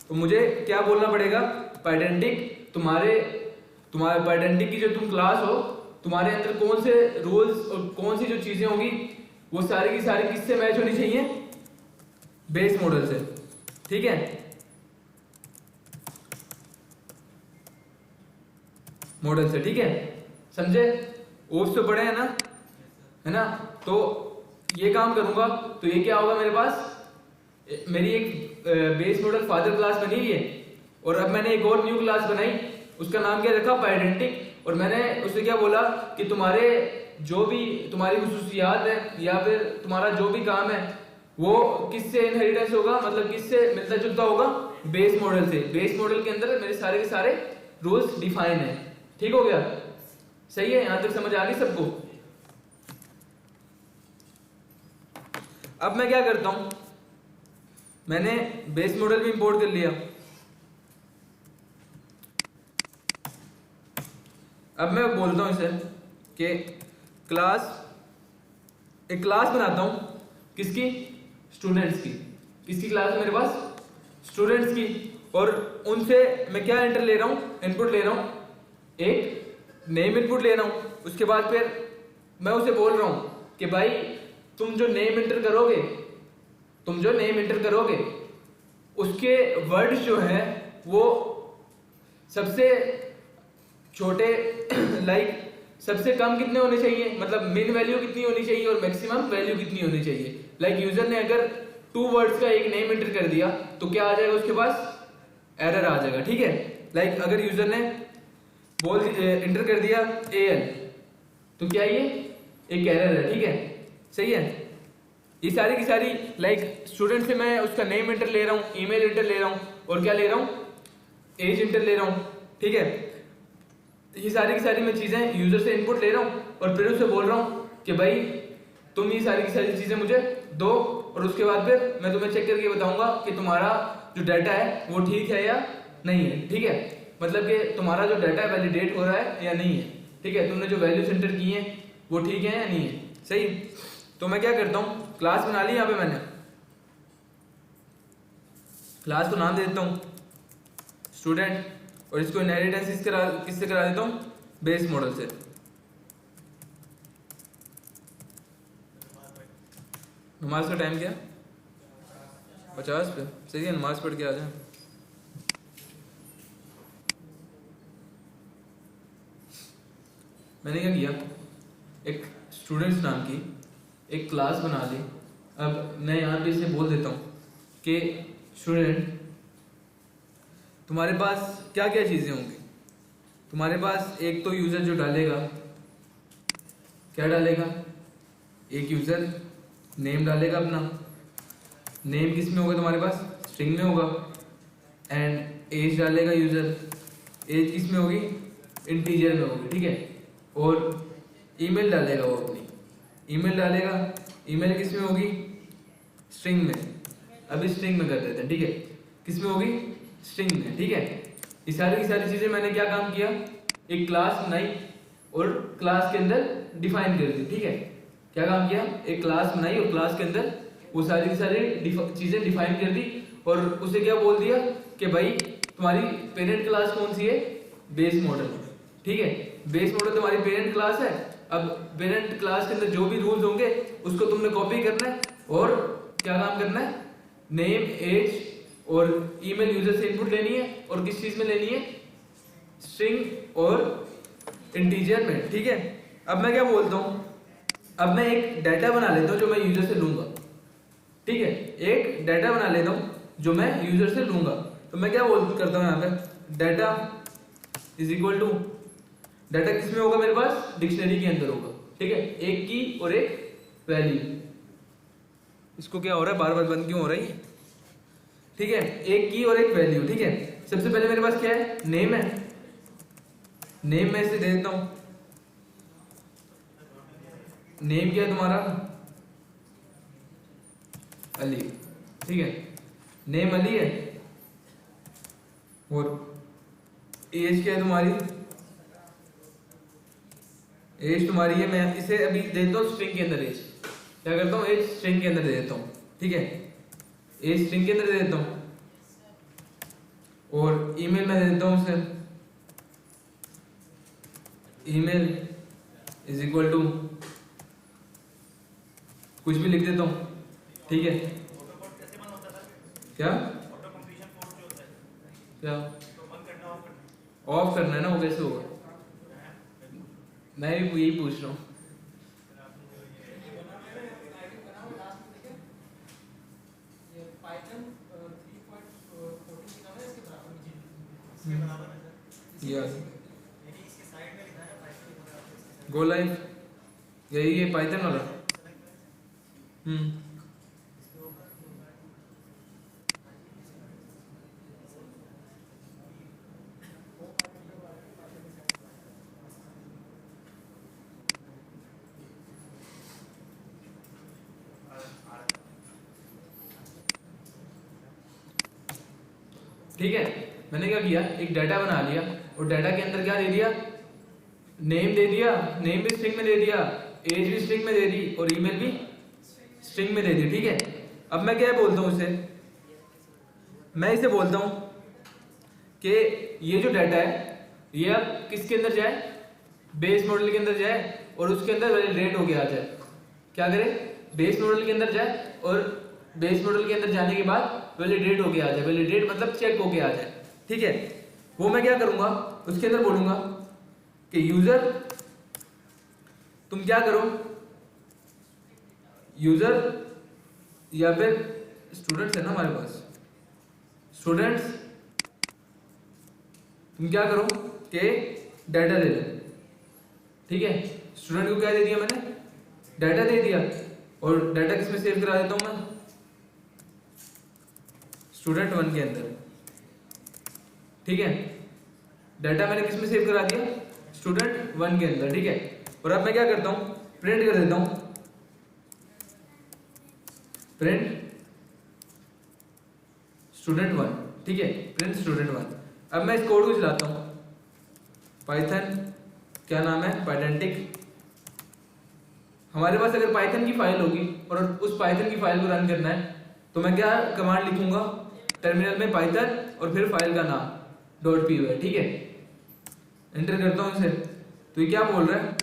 A: तो मुझे क्या बोलना पड़ेगा, पाइडेंटिटी तुम्हारे पाइडेंटिटी की जो तुम क्लास हो, तुम्हारे अंदर कौन से रूल्स और कौन सी जो चीजें होंगी वो सारी की सारी किससे मैच होनी चाहिए, बेस मॉडल से। ठीक है, मॉडल से। ठीक है, समझे, ओप्स तो पढ़े हैं ना, है ना। तो ये काम करूंगा तो ये क्या होगा, मेरे पास मेरी एक बेस मॉडल फादर क्लास बनी हुई है और अब मैंने एक और न्यू क्लास बनाई, उसका नाम क्या रखा, पाइडेंटिटी। और मैंने उसे क्या बोला कि तुम्हारे जो भी तुम्हारी खुसूसियात है या फिर तुम्हारा जो भी काम है वो किससे इनहेरिटेंस होगा, मतलब किससे मिलता जुलता होगा, बेस मॉडल से। बेस मॉडल के अंदर मेरे सारे के सारे रूल्स डिफाइन है। ठीक हो गया, सही है, यहां तक समझ आ गई सबको। अब मैं क्या करता हूं, मैंने बेस मॉडल भी इंपोर्ट कर लिया। अब मैं बोलता हूं इसे कि एक क्लास बनाता हूं, किसकी, स्टूडेंट्स की। किसकी क्लास है मेरे पास, स्टूडेंट्स की। और उनसे मैं क्या एंटर ले रहा हूं, इनपुट ले रहा हूं, एक नेम इनपुट ले रहा हूं। उसके बाद फिर मैं उसे बोल रहा हूं कि भाई तुम जो नेम एंटर करोगे उसके वर्ड जो है वो सबसे छोटे लाइक सबसे कम कितने होने चाहिए, मतलब मिन वैल्यू कितनी होनी चाहिए और मैक्सिमम वैल्यू कितनी होनी चाहिए। लाइक यूजर ने अगर 2 वर्ड्स का एक नेम एंटर कर दिया तो क्या आ जाएगा, उसके पास एरर आ जाएगा। ठीक है, लाइक अगर यूजर ने एंटर कर दिया AL तो क्या ये एक एरर है। ठीक है, सही है। ये सारी की सारी लाइक स्टूडेंट से मैं उसका नेम एंटर ले रहा हूँ, ईमेल एंटर ले रहा हूँ और क्या ले रहा हूँ, एज एंटर ले रहा हूँ। ठीक है, ये सारी की सारी मैं चीजें यूजर से इनपुट ले रहा हूँ और फिर उसे बोल रहा हूँ कि भाई तुम ये सारी की सारी चीजें मुझे दो, और उसके बाद फिर मैं तुम्हें चेक करके बताऊंगा कि तुम्हारा जो डाटा है वो ठीक है या नहीं है। ठीक है, मतलब कि तुम्हारा जो डाटा वैलिडेट हो रहा है या नहीं है। ठीक है, तुमने जो वैल्यूज एंटर की हैं वो ठीक है या नहीं है। सही, तो मैं क्या करता हूँ, क्लास बना ली। यहाँ पे मैंने क्लास को नाम दे देता हूँ स्टूडेंट, और इसको इनहेरिटेंस किससे करा देता हूँ, बेस मॉडल से। नमाज का टाइम क्या, 50 पे। सही है, नमाज पढ़ के आ जाए। मैंने क्या किया, एक स्टूडेंट्स नाम की एक क्लास बना ली। अब मैं यहाँ पे इसे बोल देता हूँ कि स्टूडेंट, तुम्हारे पास क्या क्या चीज़ें होंगी? तुम्हारे पास एक तो यूज़र जो डालेगा, क्या डालेगा? एक यूज़र नेम डालेगा अपना। नेम किस में होगा तुम्हारे पास? स्ट्रिंग में होगा। एंड एज डालेगा यूज़र, एज किस में होगी? इंटीजर में होगी, ठीक है। और ईमेल डालेगा वो अपनी, ईमेल डालेगा, ईमेल किस में होगी? स्ट्रिंग में। अभी स्ट्रिंग में कर देते हैं, ठीक है। किस में होगी? स्ट्रिंग में, ठीक है। ये सारी की सारी चीज़ें मैंने क्या काम किया? एक क्लास बनाई और क्लास के अंदर डिफाइन कर दी, ठीक है। क्या काम किया? एक क्लास बनाई और क्लास के अंदर वो सारी की सारी चीज़ें डिफाइन कर दी और उसे क्या बोल दिया कि भाई तुम्हारी पेरेंट क्लास कौन सी है? बेस मॉडल, ठीक है। बेस मॉडल तुम्हारी पेरेंट क्लास है। अब पेरेंट क्लास के अंदर जो भी रूल्स होंगे उसको तुमने कॉपी करना है और क्या काम करना है? नेम, एज और ईमेल यूजर से इनपुट लेनी है और किस चीज में लेनी है? स्ट्रिंग और इंटीजर में, ठीक है। अब मैं क्या बोलता हूं, अब मैं एक डाटा बना लेता हूं जो मैं यूजर से लूंगा, ठीक है। एक डाटा बना लेता हूं जो मैं यूजर से लूंगा। तो मैं क्या बोल करता हूं यहां पे? Data is equal to, data किस में होगा मेरे पास? डिक्शनरी के अंदर होगा, ठीक है। एक की और एक वैल्यू। इसको क्या हो रहा है? बार बार बंद क्यों हो रही है? ठीक है, एक की और एक वैल्यू, ठीक है। सबसे पहले मेरे पास क्या है? नेम है। नेम में इसे दे देता हूं, नेम क्या है तुम्हारा? अली, ठीक है। नेम अली है और एज क्या है तुम्हारी? एज तुम्हारी है, मैं इसे अभी दे देता हूँ स्ट्रिंग के अंदर। एज क्या करता हूँ? एज स्ट्रिंग के अंदर दे देता हूँ, ठीक है। एज स्ट्रिंग के अंदर दे देता हूँ और ईमेल में दे देता हूँ उसे, ईमेल इज इक्वल टू कुछ भी लिख देता हूँ, ठीक है। क्या क्या ऑफ करना है ना? वो कैसे होगा? मैं भी यही पूछ रहा हूँ। गो लाइव, यही है पाइथन वाला। ठीक है, मैंने क्या किया? एक डाटा बना लिया और डाटा के अंदर क्या दे दिया? नेम दे दिया, नेम भी स्ट्रिंग में दे दिया, एज भी स्ट्रिंग में दे दी और ईमेल भी स्ट्रिंग में दे दी, ठीक है। अब मैं क्या बोलता हूं इसे? मैं इसे बोलता हूं कि ये जो डाटा है ये अब किसके अंदर जाए? बेस मॉडल के अंदर जाए और उसके अंदर वैलिडेट होके आ जाए। क्या करे? बेस मॉडल के अंदर जाए और बेस मॉडल के अंदर जाने के बाद वैलिडेट होके आ जाए। वैलिडेट मतलब चेक होके आ जाए, ठीक है। वो मैं क्या करूंगा? उसके अंदर बोलूंगा कि यूजर तुम क्या करो? यूजर या फिर स्टूडेंट्स है ना हमारे पास, स्टूडेंट्स तुम क्या करो कि डाटा दे दो, ठीक है। स्टूडेंट को क्या दे दिया मैंने? डाटा दे दिया और डाटा किस में सेव करा देता हूं मैं? स्टूडेंट 1 के अंदर, ठीक है। डाटा मैंने किस में सेव करा दिया? स्टूडेंट 1 के अंदर, ठीक है। और अब मैं क्या करता हूं? प्रिंट कर देता हूं, प्रिंट स्टूडेंट 1, ठीक है। Print student 1। अब मैं इस कोड को चलाता हूं, पाइथन, क्या नाम है? पाइथेंटिक। हमारे पास अगर पाइथन की फाइल होगी और उस पाइथन की फाइल को रन करना है तो मैं क्या कमांड लिखूंगा? टर्मिनल में पाइथन और फिर फाइल का नाम .py, ठीक है। एंटर करता हूं इसे तो ये क्या बोल रहा है?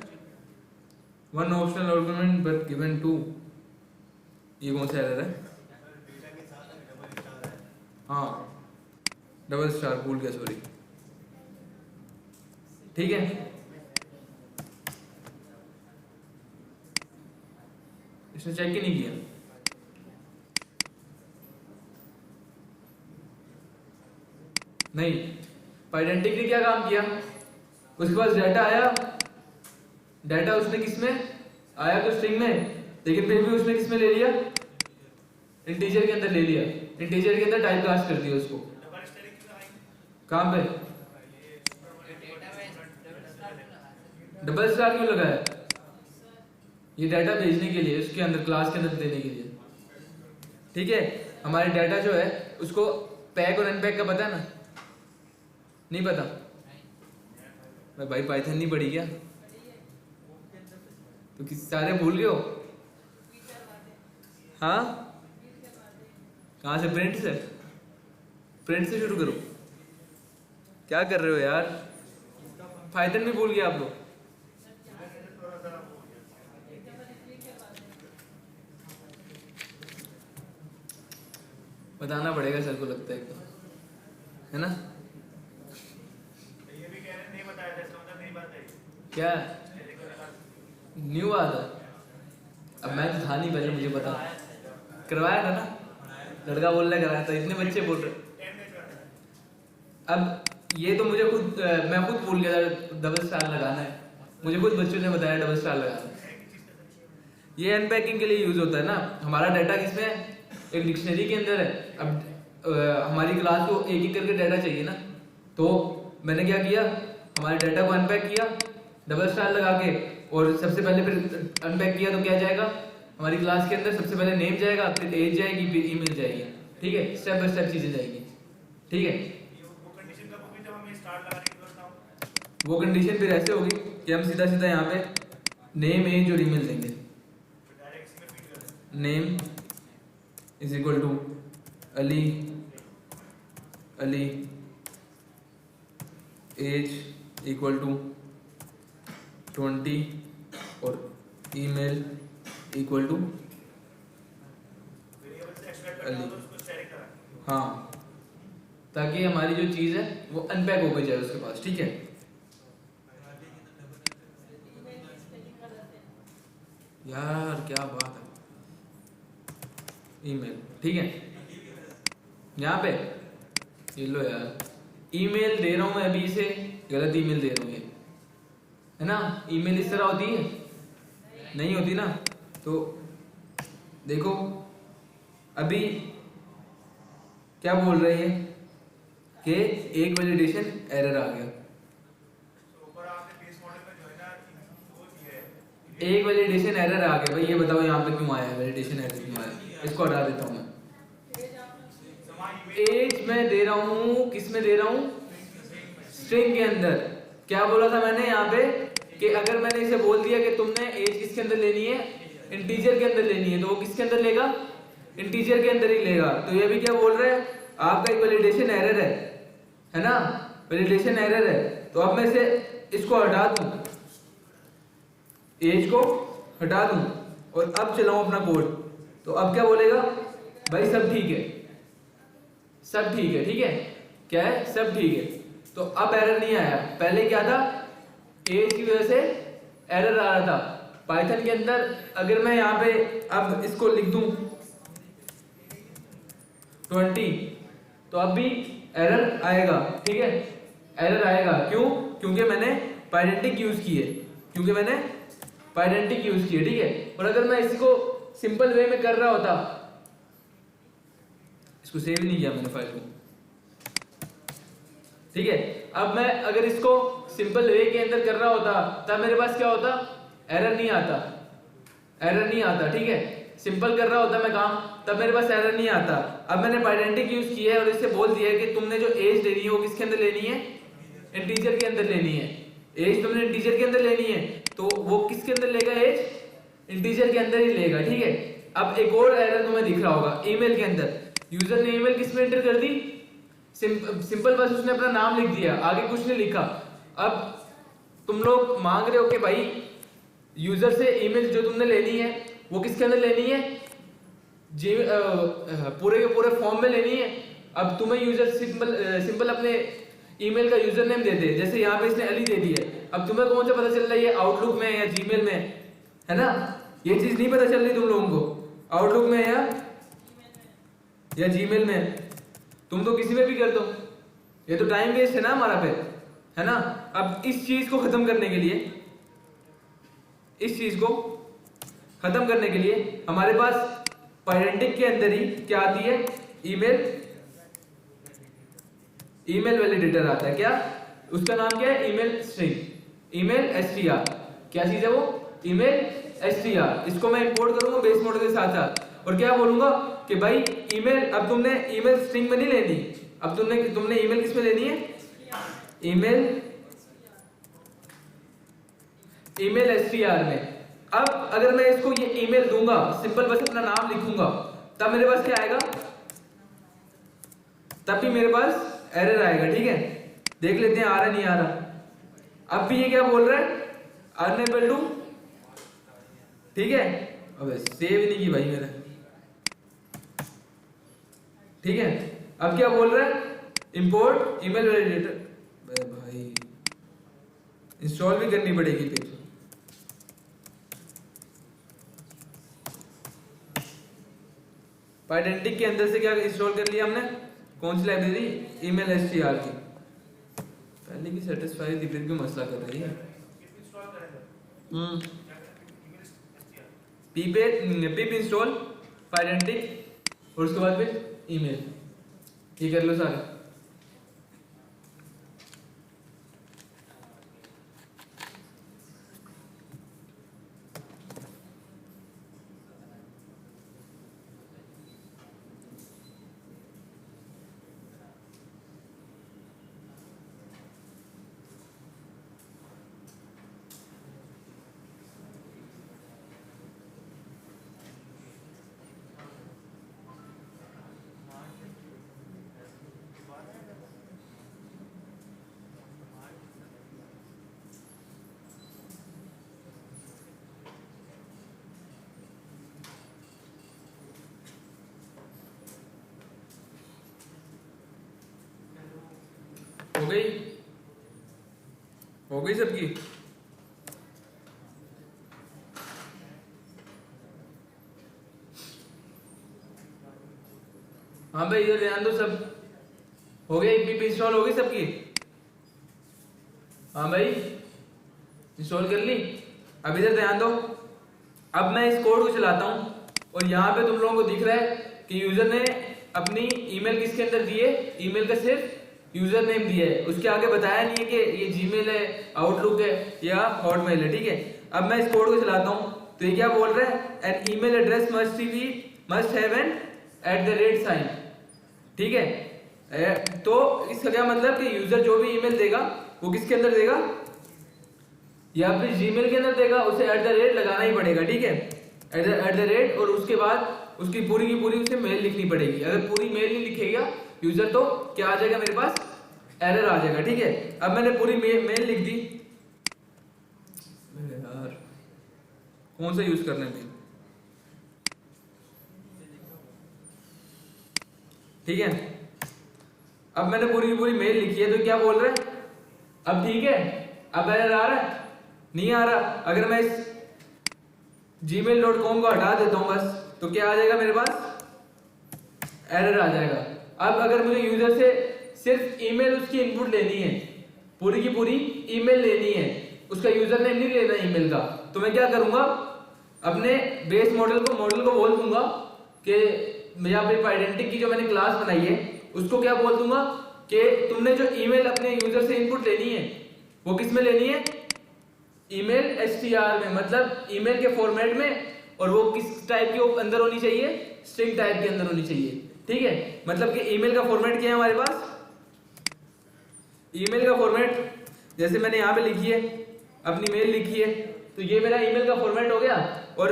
A: One optional argument but given to, ये कौन सा एरर है? हाँ, डबल स्टार भूल गया, सॉरी, ठीक है। इसने चेक ही नहीं किया। नहीं, पाइडेंटिक ने क्या काम किया, उसके पास डाटा आया, डाटा उसने किसमें आया तो स्ट्रिंग में, लेकिन फिर भी उसने किसमें ले लिया, इंटीजर के अंदर ले लिया, इंटीजर के अंदर टाइप कास्ट कर दिया उसको। कहां पे डबल स्टार क्यों लगाया, ये डाटा भेजने के लिए, उसके अंदर क्लास के अंदर देने के लिए, ठीक है। हमारे डाटा जो है उसको पैक और अनपैक का पता है ना, नहीं पता, भाई पाइथन नहीं पढ़ी क्या, तो किस सारे भूल गए हो, हाँ कहाँ से, प्रिंट से शुरू करो, क्या कर रहे हो यार, पाइथन भी भूल गए आप लोग। बताना पड़ेगा सर को, लगता है ना,
B: ये भी कह रहे नहीं बताया था, इसका मतलब नहीं बात है
A: क्या न्यू बात है, अब मैं तो था नहीं पहले, मुझे पता करवाया था ना, लड़का बोल रहा कराया था, इतने बच्चे बोल रहे। अब ये तो मुझे खुद मैं खुद भूल गया था डबल स्टार लगाना है, मुझे खुद बच्चों ने बताया डबल स्टार लगाना। ये अनपैकिंग के लिए यूज होता है ना, हमारा डाटा किसमें है, एक डिक्शनरी के अंदर है। अब हमारी क्लास को एक एक करके डाटा चाहिए ना, तो मैंने क्या किया, हमारे डाटा को अनपैक किया डबल स्टार लगा के, और सबसे पहले फिर अनपैक किया तो क्या जाएगा हमारी क्लास के अंदर, सबसे पहले नेम जाएगा, फिर एज जाएगी, फिर ईमेल जाएगी, ठीक है, स्टेप बाय स्टेप चीजें जाएगी, ठीक है।
B: वो कंडीशन कब होगी जब हमें स्टार्ट लगाने की जरूरत हो,
A: वो कंडीशन फिर ऐसे होगी कि हम सीधा सीधा यहाँ पे नेम एज और ईमेल देंगे,
B: डायरेक्ट इसमें फीड कर दें।
A: Name is equal to Ali, age equal to 20 और ईमेल इक्वल टू
B: वेरिएबल से एक्सट्रैक्ट करना हो तो उसको स्टैटिक करा,
A: हाँ, ताकि हमारी जो चीज है वो अनपैक होकर जाए उसके पास, ठीक है। यार क्या बात है, ईमेल, ठीक है, यहाँ पे ये लो यार, ईमेल दे रहा हूं मैं अभी से, गलत ईमेल दे रहा हूं ये, है ना, ईमेल इस तरह होती है, नहीं होती ना, तो देखो अभी क्या बोल रहे हैं कि एक वैलिडेशन एरर आ गया,
B: तो ऊपर आपने बेस मॉडल में जो है ना वो दिया है,
A: एक वैलिडेशन एरर आ गया, भाई ये बताओ यहाँ पे क्यों आया, वैलिडेशन एरर क्यों आया, इसको हटा देता हूँ मैं। एज में दे रहा हूँ, किस में दे रहा हूँ, स्ट्रिंग के अंदर। क्या बोला था मैंने यहाँ पे कि अगर मैंने इसे बोल दिया कि तुमने एज किसके अंदर लेनी है, इंटीजर के अंदर लेनी है, तो वो किसके अंदर लेगा, इंटीजर के अंदर ही लेगा। तो ये भी क्या बोल रहे हैं, आपका एक वैलिडेशन एरर है ना, वैलिडेशन एरर है, तो अब मैं इसे इसको हटा दूं, एज को हटा दूं और अब चलाऊं अपना कोड, तो अब क्या बोलेगा, भाई सब ठीक है, सब ठीक है, ठीक है, क्या है, सब ठीक है। तो अब एरर नहीं आया, पहले क्या था, एज की वजह से एरर आ रहा था पाइथन के अंदर। अगर मैं यहाँ पे अब इसको लिख दूं 20, तो अब भी एरर आएगा, ठीक है, एरर आएगा, क्यों, क्योंकि मैंने पाइडेंटिक यूज की है, क्योंकि मैंने पाइडेंटिक यूज की है, ठीक है। और अगर मैं इसको सिंपल वे में कर रहा होता, इसको सेव नहीं किया मैंने फाइल को, ठीक है, अब मैं अगर इसको सिंपल वे के अंदर कर रहा होता तब मेरे पास क्या होता, एरर नहीं आता, एरर नहीं आता, ठीक है, सिंपल कर रहा होता मैं काम तब मेरे पास एरर नहीं आता। अब मैंने पाइडेंटिक यूज किया है और इससे बोल दिया है कि तुमने जो एज लेनी है वो किसके अंदर लेनी है, इंटीजर के अंदर लेनी है, एज तुमने इंटीजर के अंदर लेनी है, तो वो किसके अंदर लेगा, एज इंटीजर के अंदर ही लेगा, ठीक है। अब एक और एरर तुम्हें दिख रहा होगा ईमेल के अंदर, यूजर ने ईमेल किस में एंटर कर दी, सिंपल बस उसने अपना नाम लिख दिया, आगे कुछ नहीं लिखा। अब तुम लोग मांग रहे हो कि भाई यूजर से ईमेल जो तुमने लेनी है वो किसके अंदर लेनी है, पूरे के पूरे फॉर्म में लेनी है। अब तुम्हें यूजर सिंपल अपने ईमेल का यूजर नेम दे दे, जैसे यहाँ पे इसने अली दे दी है, अब तुम्हें कौन सा पता चल रहा है ये आउटलुक में या जीमेल में, है ना, ये चीज नहीं पता चल रही तुम लोगों को, आउटलुक में या जीमेल में, तुम तो किसी में भी कर दो, ये तो टाइम वेस्ट है ना हमारा पे, है ना। अब इस चीज को खत्म करने के लिए, इस चीज को खत्म करने के लिए हमारे पास पाइडेंटिक के अंदर ही क्या आती है, ईमेल वैलिडेटर आता है। क्या उसका नाम क्या है, ईमेल स्ट्रिंग, ईमेल एसटीआर। क्या चीज है वो, ईमेल एसटीआर। इसको मैं इंपोर्ट करूंगा बेस मॉडल के साथ साथ, और क्या बोलूंगा कि भाई ईमेल, अब तुमने ईमेल स्ट्रिंग में नहीं लेनी, अब तुमने ईमेल किस में लेनी है, ईमेल एसटीआर में। अब अगर मैं इसको ये ईमेल दूंगा, सिंपल बस अपना नाम लिखूंगा, तब मेरे पास क्या आएगा, तब भी मेरे पास एरर आएगा। ठीक है, देख लेते हैं आ रहा नहीं आ रहा। अब भी ये क्या बोल रहा है, अनएबल टू, ठीक है। अबे सेव नहीं की भाई मैंने, ठीक है। अब क्या बोल रहा है, इंपोर्ट ईमेल वैलिडेटर। भाई इंस्टॉल भी करनी पड़ेगी फिर। पाइडेंटिक के अंदर से क्या इंस्टॉल कर लिया हमने, कौन सी लाइब्रेरी, ईमेल एसटीआर की। पहले की सेटिस्फाई थी, फिर भी मसला कर रही है। पिप इंस्टॉल पाइडेंटिक, और उसके बाद फिर ईमेल, ये कर लो सारे। हो गई सबकी। हाँ भाई इधर ध्यान दो, सब हो गई, पिप इंस्टॉल हो गई सबकी। हाँ भाई इंस्टॉल कर ली। अब इधर ध्यान दो, अब मैं इस कोड को चलाता हूं, और यहाँ पे तुम लोगों को दिख रहा है कि यूजर ने अपनी ईमेल किसके अंदर दी है, ईमेल का सिर्फ यूजर नेम दिया है, उसके आगे बताया नहीं है कि ये जीमेल है, आउटलुक है या हॉटमेल है। ठीक है, अब मैं इस कोड को चलाता हूं, तो ये क्या बोल रहा है, an email address must have an @at sign. ठीक है, तो इसका क्या मतलब कि यूजर जो भी ईमेल देगा वो किसके अंदर देगा, या फिर जीमेल के अंदर देगा, उसे लगाना ही पड़ेगा। ठीक है, और उसके बाद उसकी पूरी की पूरी उसे मेल लिखनी पड़ेगी। अगर पूरी मेल नहीं लिखेगा यूजर, तो क्या आ जाएगा मेरे पास, एरर आ जाएगा। ठीक है, अब मैंने पूरी मेल लिख दी। यार कौन सा यूज करना है, ठीक है। अब मैंने पूरी की पूरी मेल लिखी है, तो क्या बोल रहा है, अब ठीक है, अब एरर आ रहा है, नहीं आ रहा। अगर मैं इस gmail.com को हटा देता हूं बस, तो क्या आ जाएगा मेरे पास, एरर आ जाएगा। अब अगर मुझे यूजर से सिर्फ ईमेल उसकी इनपुट लेनी है, पूरी की पूरी ईमेल लेनी है, उसका यूजर नेम नहीं लेना ईमेल का, तो मैं क्या करूंगा, अपने बेस मॉडल को बोल दूंगा कि या फिर पाइडेंटिक की जो मैंने क्लास बनाई है उसको क्या बोल दूंगा कि तुमने जो ईमेल अपने यूजर से इनपुट लेनी है वो किस में लेनी है, ईमेल एसटीआर में, मतलब ईमेल के फॉर्मेट में, और वो किस टाइप के अंदर होनी चाहिए, स्ट्रिंग टाइप के अंदर होनी चाहिए। ठीक है, मतलब कि ईमेल का फॉर्मेट क्या है हमारे पास, ईमेल का फॉर्मेट जैसे मैंने यहाँ पे लिखी है, अपनी मेल लिखी है, तो ये मेरा ईमेल का फॉर्मेट हो गया, और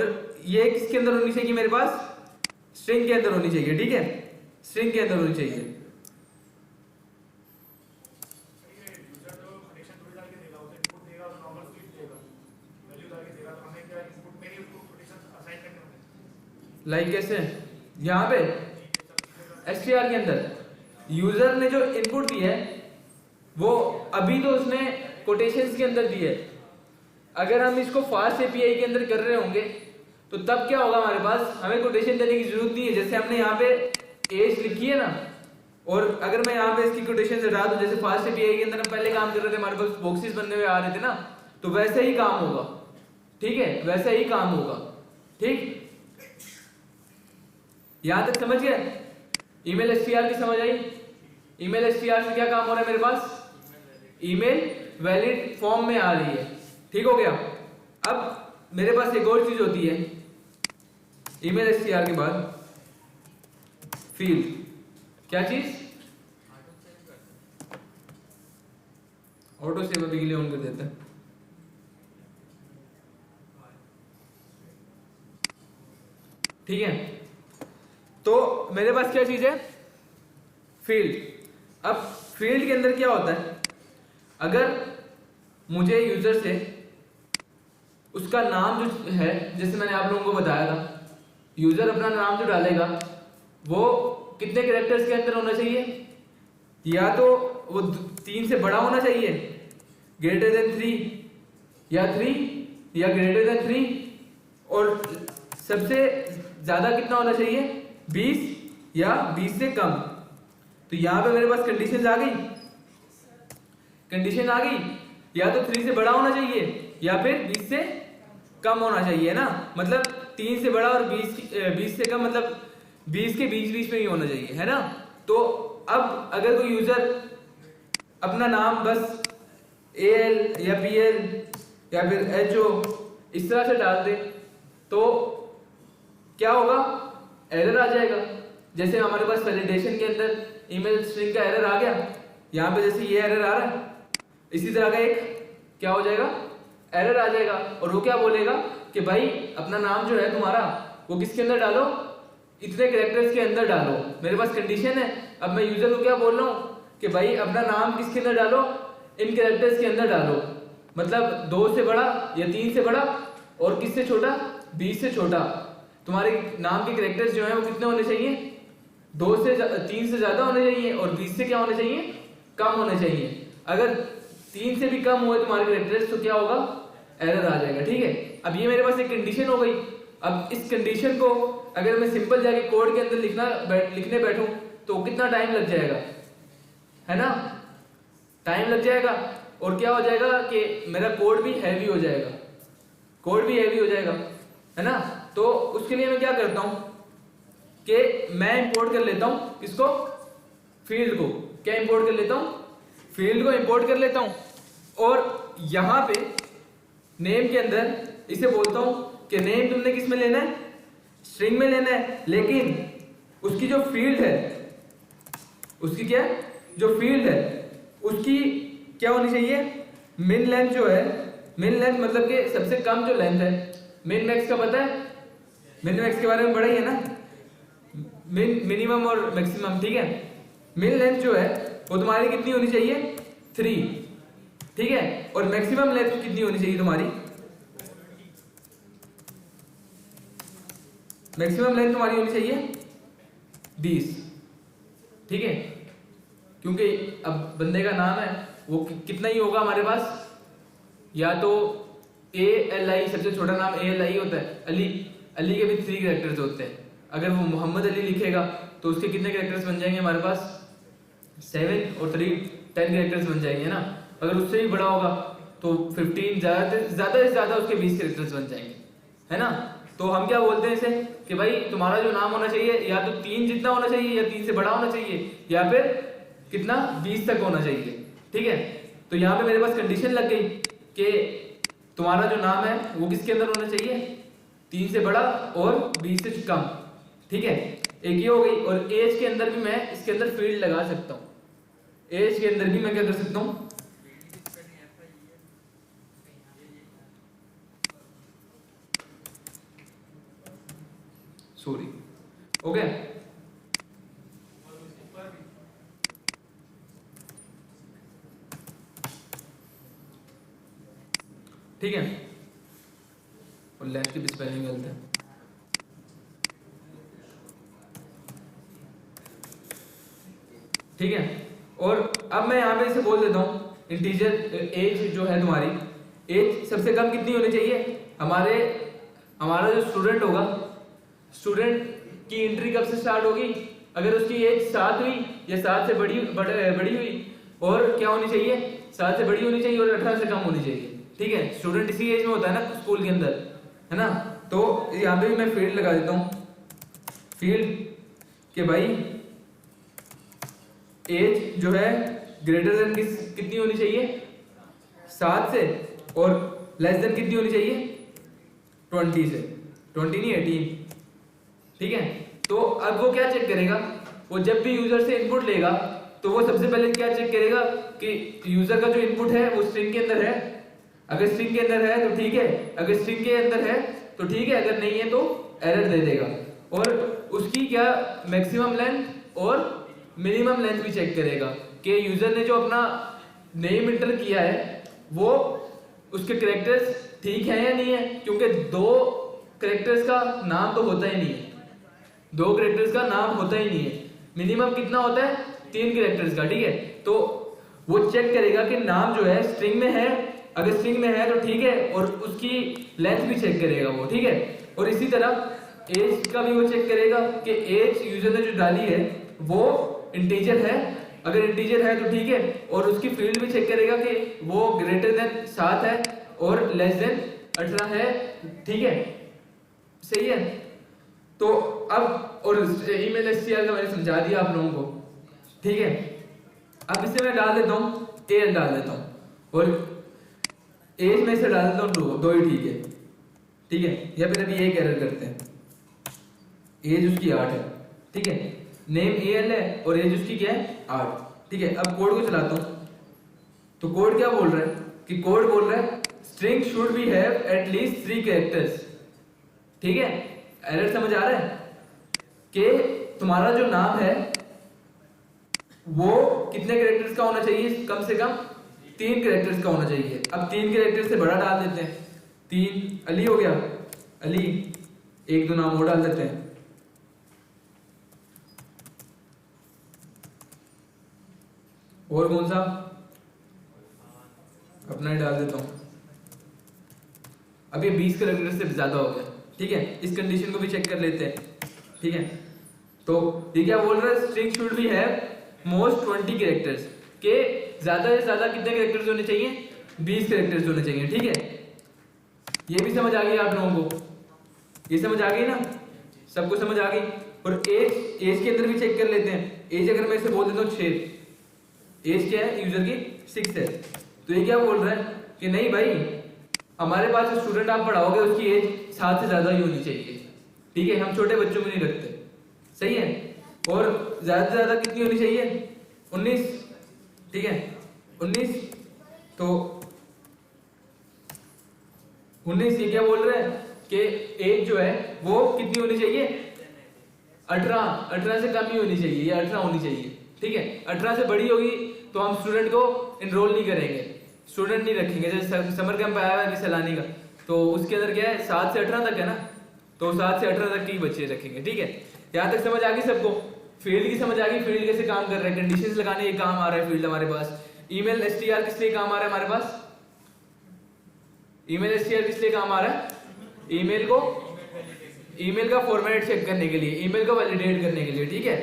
A: ये किसके अंदर होनी चाहिए मेरे पास, स्ट्रिंग के अंदर होनी चाहिए। ठीक है, स्ट्रिंग के अंदर होनी चाहिए। लाइक कैसे, यहाँ पे एसटीआर के अंदर यूजर ने जो इनपुट दी है वो अभी तो उसने कोटेशंस के अंदर दी है। अगर हम इसको फास्ट एपीआई के अंदर कर रहे होंगे तो तब क्या होगा, हमारे पास हमें कोटेशन देने की जरूरत नहीं है। जैसे हमने यहाँ पे एज लिखी है ना, और अगर मैं यहाँ पे इसकी कोटेशन हटा दूं, जैसे फास्ट एपीआई के अंदर हम पहले काम कर रहे थे, हमारे पास बॉक्सेस बनने हुए आ रहे थे ना, तो वैसे ही काम होगा, ठीक है, वैसे ही काम होगा, ठीक, यहां तक समझ गए? ईमेल एसटीआर की समझ आई? ईमेल एसटीआर से क्या काम हो रहा है मेरे पास? ईमेल वैलिड फॉर्म में आ रही है, ठीक हो गया। अब मेरे पास एक और चीज होती है ईमेल एसटीआर के बाद, फील्ड। क्या चीज? ऑटो सेव अभी के लिए ऑन कर देते हैं। ठीक है, तो मेरे पास क्या चीज है? फील्ड। अब फील्ड के अंदर क्या होता है, अगर मुझे यूजर से उसका नाम जो है, जैसे मैंने आप लोगों को बताया था, यूजर अपना नाम जो डालेगा वो कितने कैरेक्टर्स के अंदर होना चाहिए? या तो वो 3 से बड़ा होना चाहिए, ग्रेटर देन 3, या 3 या ग्रेटर देन 3, और सबसे ज्यादा कितना होना चाहिए? 20 या 20 से कम। तो यहां पे मेरे पास कंडीशन आ गई, कंडीशन आ गई, या तो 3 से बड़ा होना चाहिए या फिर 20 से कम होना चाहिए ना, मतलब 3 से बड़ा और 20 से कम, मतलब 20 के बीच बीच में ही होना चाहिए, है ना। तो अब अगर कोई यूजर अपना नाम बस AL या PL या फिर HO इस तरह से डाल दे तो क्या होगा? एरर आ जाएगा। जैसे हमारे पास वैलिडेशन के अंदर ईमेल स्ट्रिंग का एरर आ गया, यहाँ पे जैसे ये एरर आ रहा है, इसी तरह का एक क्या हो जाएगा? एरर आ जाएगा। और वो क्या बोलेगा कि भाई अपना नाम जो है तुम्हारा वो किसके अंदर डालो? इतने कैरेक्टर्स के अंदर डालो। मेरे पास कंडीशन है, अब मैं यूजर को क्या बोल रहा हूँ कि भाई अपना नाम किसके अंदर डालो? इन कैरेक्टर्स के अंदर डालो, मतलब 2 से बड़ा या 3 से बड़ा, और किससे छोटा? 20 से छोटा। तुम्हारे नाम के कैरेक्टर्स जो है वो कितने होने चाहिए? 3 से ज्यादा होने चाहिए, और 20 से क्या होने चाहिए? कम होने चाहिए। अगर 3 से भी कम हुए तुम्हारे कैरेक्टर्स तो क्या होगा? एरर आ जाएगा। ठीक है, अब ये मेरे पास एक कंडीशन हो गई। अब इस कंडीशन को अगर मैं सिंपल जाके कोड के अंदर लिखने बैठूं तो कितना टाइम लग जाएगा, है ना? टाइम लग जाएगा, और क्या हो जाएगा कि मेरा कोड भी हैवी हो जाएगा, कोड भी हैवी हो जाएगा, है ना। तो उसके लिए मैं क्या करता हूं कि मैं इंपोर्ट कर लेता हूं इसको, फील्ड को। क्या इंपोर्ट कर लेता हूं? फील्ड को इंपोर्ट कर लेता हूं, और यहां पे नेम के अंदर इसे बोलता हूं कि नेम तुमने किस में लेना है? स्ट्रिंग में लेना है, लेकिन उसकी जो फील्ड है, उसकी क्या है? जो फील्ड है उसकी क्या होनी चाहिए? मिन लेंथ जो है, मिन लेंथ मतलब कि सबसे कम जो लेंथ है। मिन मैक्स का पता है? मिन मैक्स के बारे में पढ़ा ही है ना, मिनिमम और मैक्सिमम, ठीक है। मिन लेंथ जो है वो तुम्हारी कितनी होनी चाहिए? 3, ठीक है। और मैक्सिमम लेंथ कितनी होनी चाहिए तुम्हारी? मैक्सिमम लेंथ तुम्हारी होनी चाहिए 20, ठीक है। क्योंकि अब बंदे का नाम है वो कितना ही होगा हमारे पास, या तो ALI, सबसे छोटा नाम ALI होता है, अली। अली के भी 3 कैरेक्टर्स होते हैं। अगर वो मोहम्मद अली लिखेगा तो उसके कितने कैरेक्टर्स बन जाएंगे हमारे पास? 7 और 3 10 कैरेक्टर्स बन जाएंगे ना। अगर उससे भी बड़ा होगा तो 15, ज्यादा से ज्यादा उसके 20 कैरेक्टर्स बन जाएंगे, है ना। तो हम क्या बोलते हैं इसे कि भाई तुम्हारा जो नाम होना चाहिए या तो 3 जितना होना चाहिए, या 3 से बड़ा होना चाहिए, या फिर कितना? 20 तक होना चाहिए, ठीक है। तो यहाँ पे मेरे पास कंडीशन लग गई कि तुम्हारा जो नाम है वो किसके अंदर होना चाहिए? 3 से बड़ा और 20 से कम, ठीक है। एक ये हो गई। और एज के अंदर भी मैं इसके अंदर फील्ड लगा सकता हूँ। एज के अंदर भी मैं क्या कर सकता हूँ? Sorry, okay. ठीक है, और लेफ्ट की भी स्पेलिंग गलत है। ठीक है, और अब मैं यहाँ पे इसे बोल देता हूँ इंटीजर एज जो है तुम्हारी, एज सबसे कम कितनी होनी चाहिए? हमारा जो स्टूडेंट होगा, स्टूडेंट की एंट्री कब से स्टार्ट होगी? अगर उसकी एज 7 हुई या 7 से बड़ी हुई और क्या होनी चाहिए, 7 से बड़ी होनी चाहिए और 18 से कम होनी चाहिए। ठीक है, स्टूडेंट इसी एज में होता है ना स्कूल के अंदर, है ना। तो यहाँ पे भी मैं फील्ड लगा देता हूँ, फील्ड कि भाई एज जो है ग्रेटर देन कितनी होनी चाहिए 7 से, और लेस देन कितनी होनी चाहिए 20 से, 20 नहीं 18। ठीक है, तो अब वो क्या चेक करेगा, वो जब भी यूजर से इनपुट लेगा तो वो सबसे पहले क्या चेक करेगा कि यूजर का जो इनपुट है वो स्ट्रिंग के अंदर है। अगर स्ट्रिंग के अंदर है तो ठीक है, अगर स्ट्रिंग के अंदर है तो ठीक है, अगर नहीं है तो एरर दे देगा। और उसकी क्या मैक्सिमम लेंथ और मिनिमम लेंथ भी चेक करेगा कि यूजर ने जो अपना नेम इंटर किया है वो उसके कैरेक्टर्स ठीक है या नहीं है, क्योंकि 2 कैरेक्टर्स का नाम तो होता ही नहीं है, 2 कैरेक्टर्स का नाम होता ही नहीं है। मिनिमम कितना होता है 3 कैरेक्टर्स का। ठीक है, तो वो चेक करेगा कि नाम जो है स्ट्रिंग में है, अगर स्ट्रिंग में है तो ठीक है, और उसकी लेंथ भी चेक करेगा वो। ठीक है, और इसी तरह एज का भी वो चेक करेगा कि एज यूजर ने जो डाली है वो इंटीजर है, अगर इंटीजर है तो ठीक है, और उसकी फील्ड भी चेक करेगा कि वो ग्रेटर देन 7 है और लेस देन 18 है। ठीक है, सही है। तो अब और ईमेल एसटीआर का मैंने समझा दिया आप लोगों को। ठीक है, अब इसे मैं डाल देता हूँ एज डाल देता हूँ और एज में से डाल देता हूँ 2 ही ठीक है। ठीक है, या फिर अभी एक एरर करते हैं, एज उसकी 8 है। ठीक है, नेम एल है और एज उसकी क्या है 8। ठीक है, अब कोड को चलाता हूँ तो कोड क्या बोल रहा है कि कोड बोल रहा है string should be have at least 3 characters. ठीक है, एरर समझ आ रहा है कि तुम्हारा जो नाम है वो कितने कैरेक्टर्स का होना चाहिए, कम से कम 3 कैरेक्टर्स का होना चाहिए। अब 3 कैरेक्टर से बड़ा डाल देते हैं, 3 अली हो गया, अली, 1-2 नाम और डाल देते हैं, और कौन सा अपना ही डाल देता हूं। अब ये 20 कैरेक्टर से ज्यादा हो गया। ठीक है, इस कंडीशन को भी चेक कर लेते हैं। ठीक है, तो ये क्या बोल रहा है, string should be have most 20 characters, के ज्यादा से ज्यादा कितने कैरेक्टर्स होने चाहिए 20 कैरेक्टर्स होने चाहिए। ठीक है, ये भी समझ आ गई आप लोगों को, ये समझ आ गई ना, सबको समझ आ गई। और एज के अंदर भी चेक कर लेते हैं। एज अगर मैं इसे बोल देता हूँ 6, एज क्या है यूजर की 6 है, तो ये क्या बोल रहा है कि नहीं भाई हमारे पास जो स्टूडेंट आप पढ़ाओगे उसकी एज 7 से ज्यादा ही होनी चाहिए। ठीक है, हम छोटे बच्चों को नहीं रखते, सही है। और ज्यादा से ज्यादा कितनी होनी चाहिए 19। ठीक है, 19, तो 19 ये क्या बोल रहा है कि एज जो है वो कितनी होनी चाहिए 18 से कम ही होनी चाहिए या 18 होनी चाहिए। ठीक है, 18 से बड़ी होगी तो हम स्टूडेंट को एनरोल नहीं करेंगे, स्टूडेंट नहीं रखेंगे। जैसे समर कैंप आया हुआ है अभी सैलानी का, तो उसके अंदर क्या है 7 से 18 तक है ना, तो 7 से 18 तक के ही बच्चे रखेंगे। ठीक है, यहाँ तक समझ आ गई सबको, फील्ड की समझ आ गई, फील्ड कैसे काम कर रहा है, कंडीशंस लगाने ये काम आ रहा है फील्ड हमारे पास। ईमेल एसटीआर किस लिए काम आ रहा है हमारे पास, ईमेल एसटीआर किस लिए काम आ रहा है, ईमेल का फॉर्मेट चेक करने के लिए, ईमेल को वैलिडेट करने के लिए। ठीक है,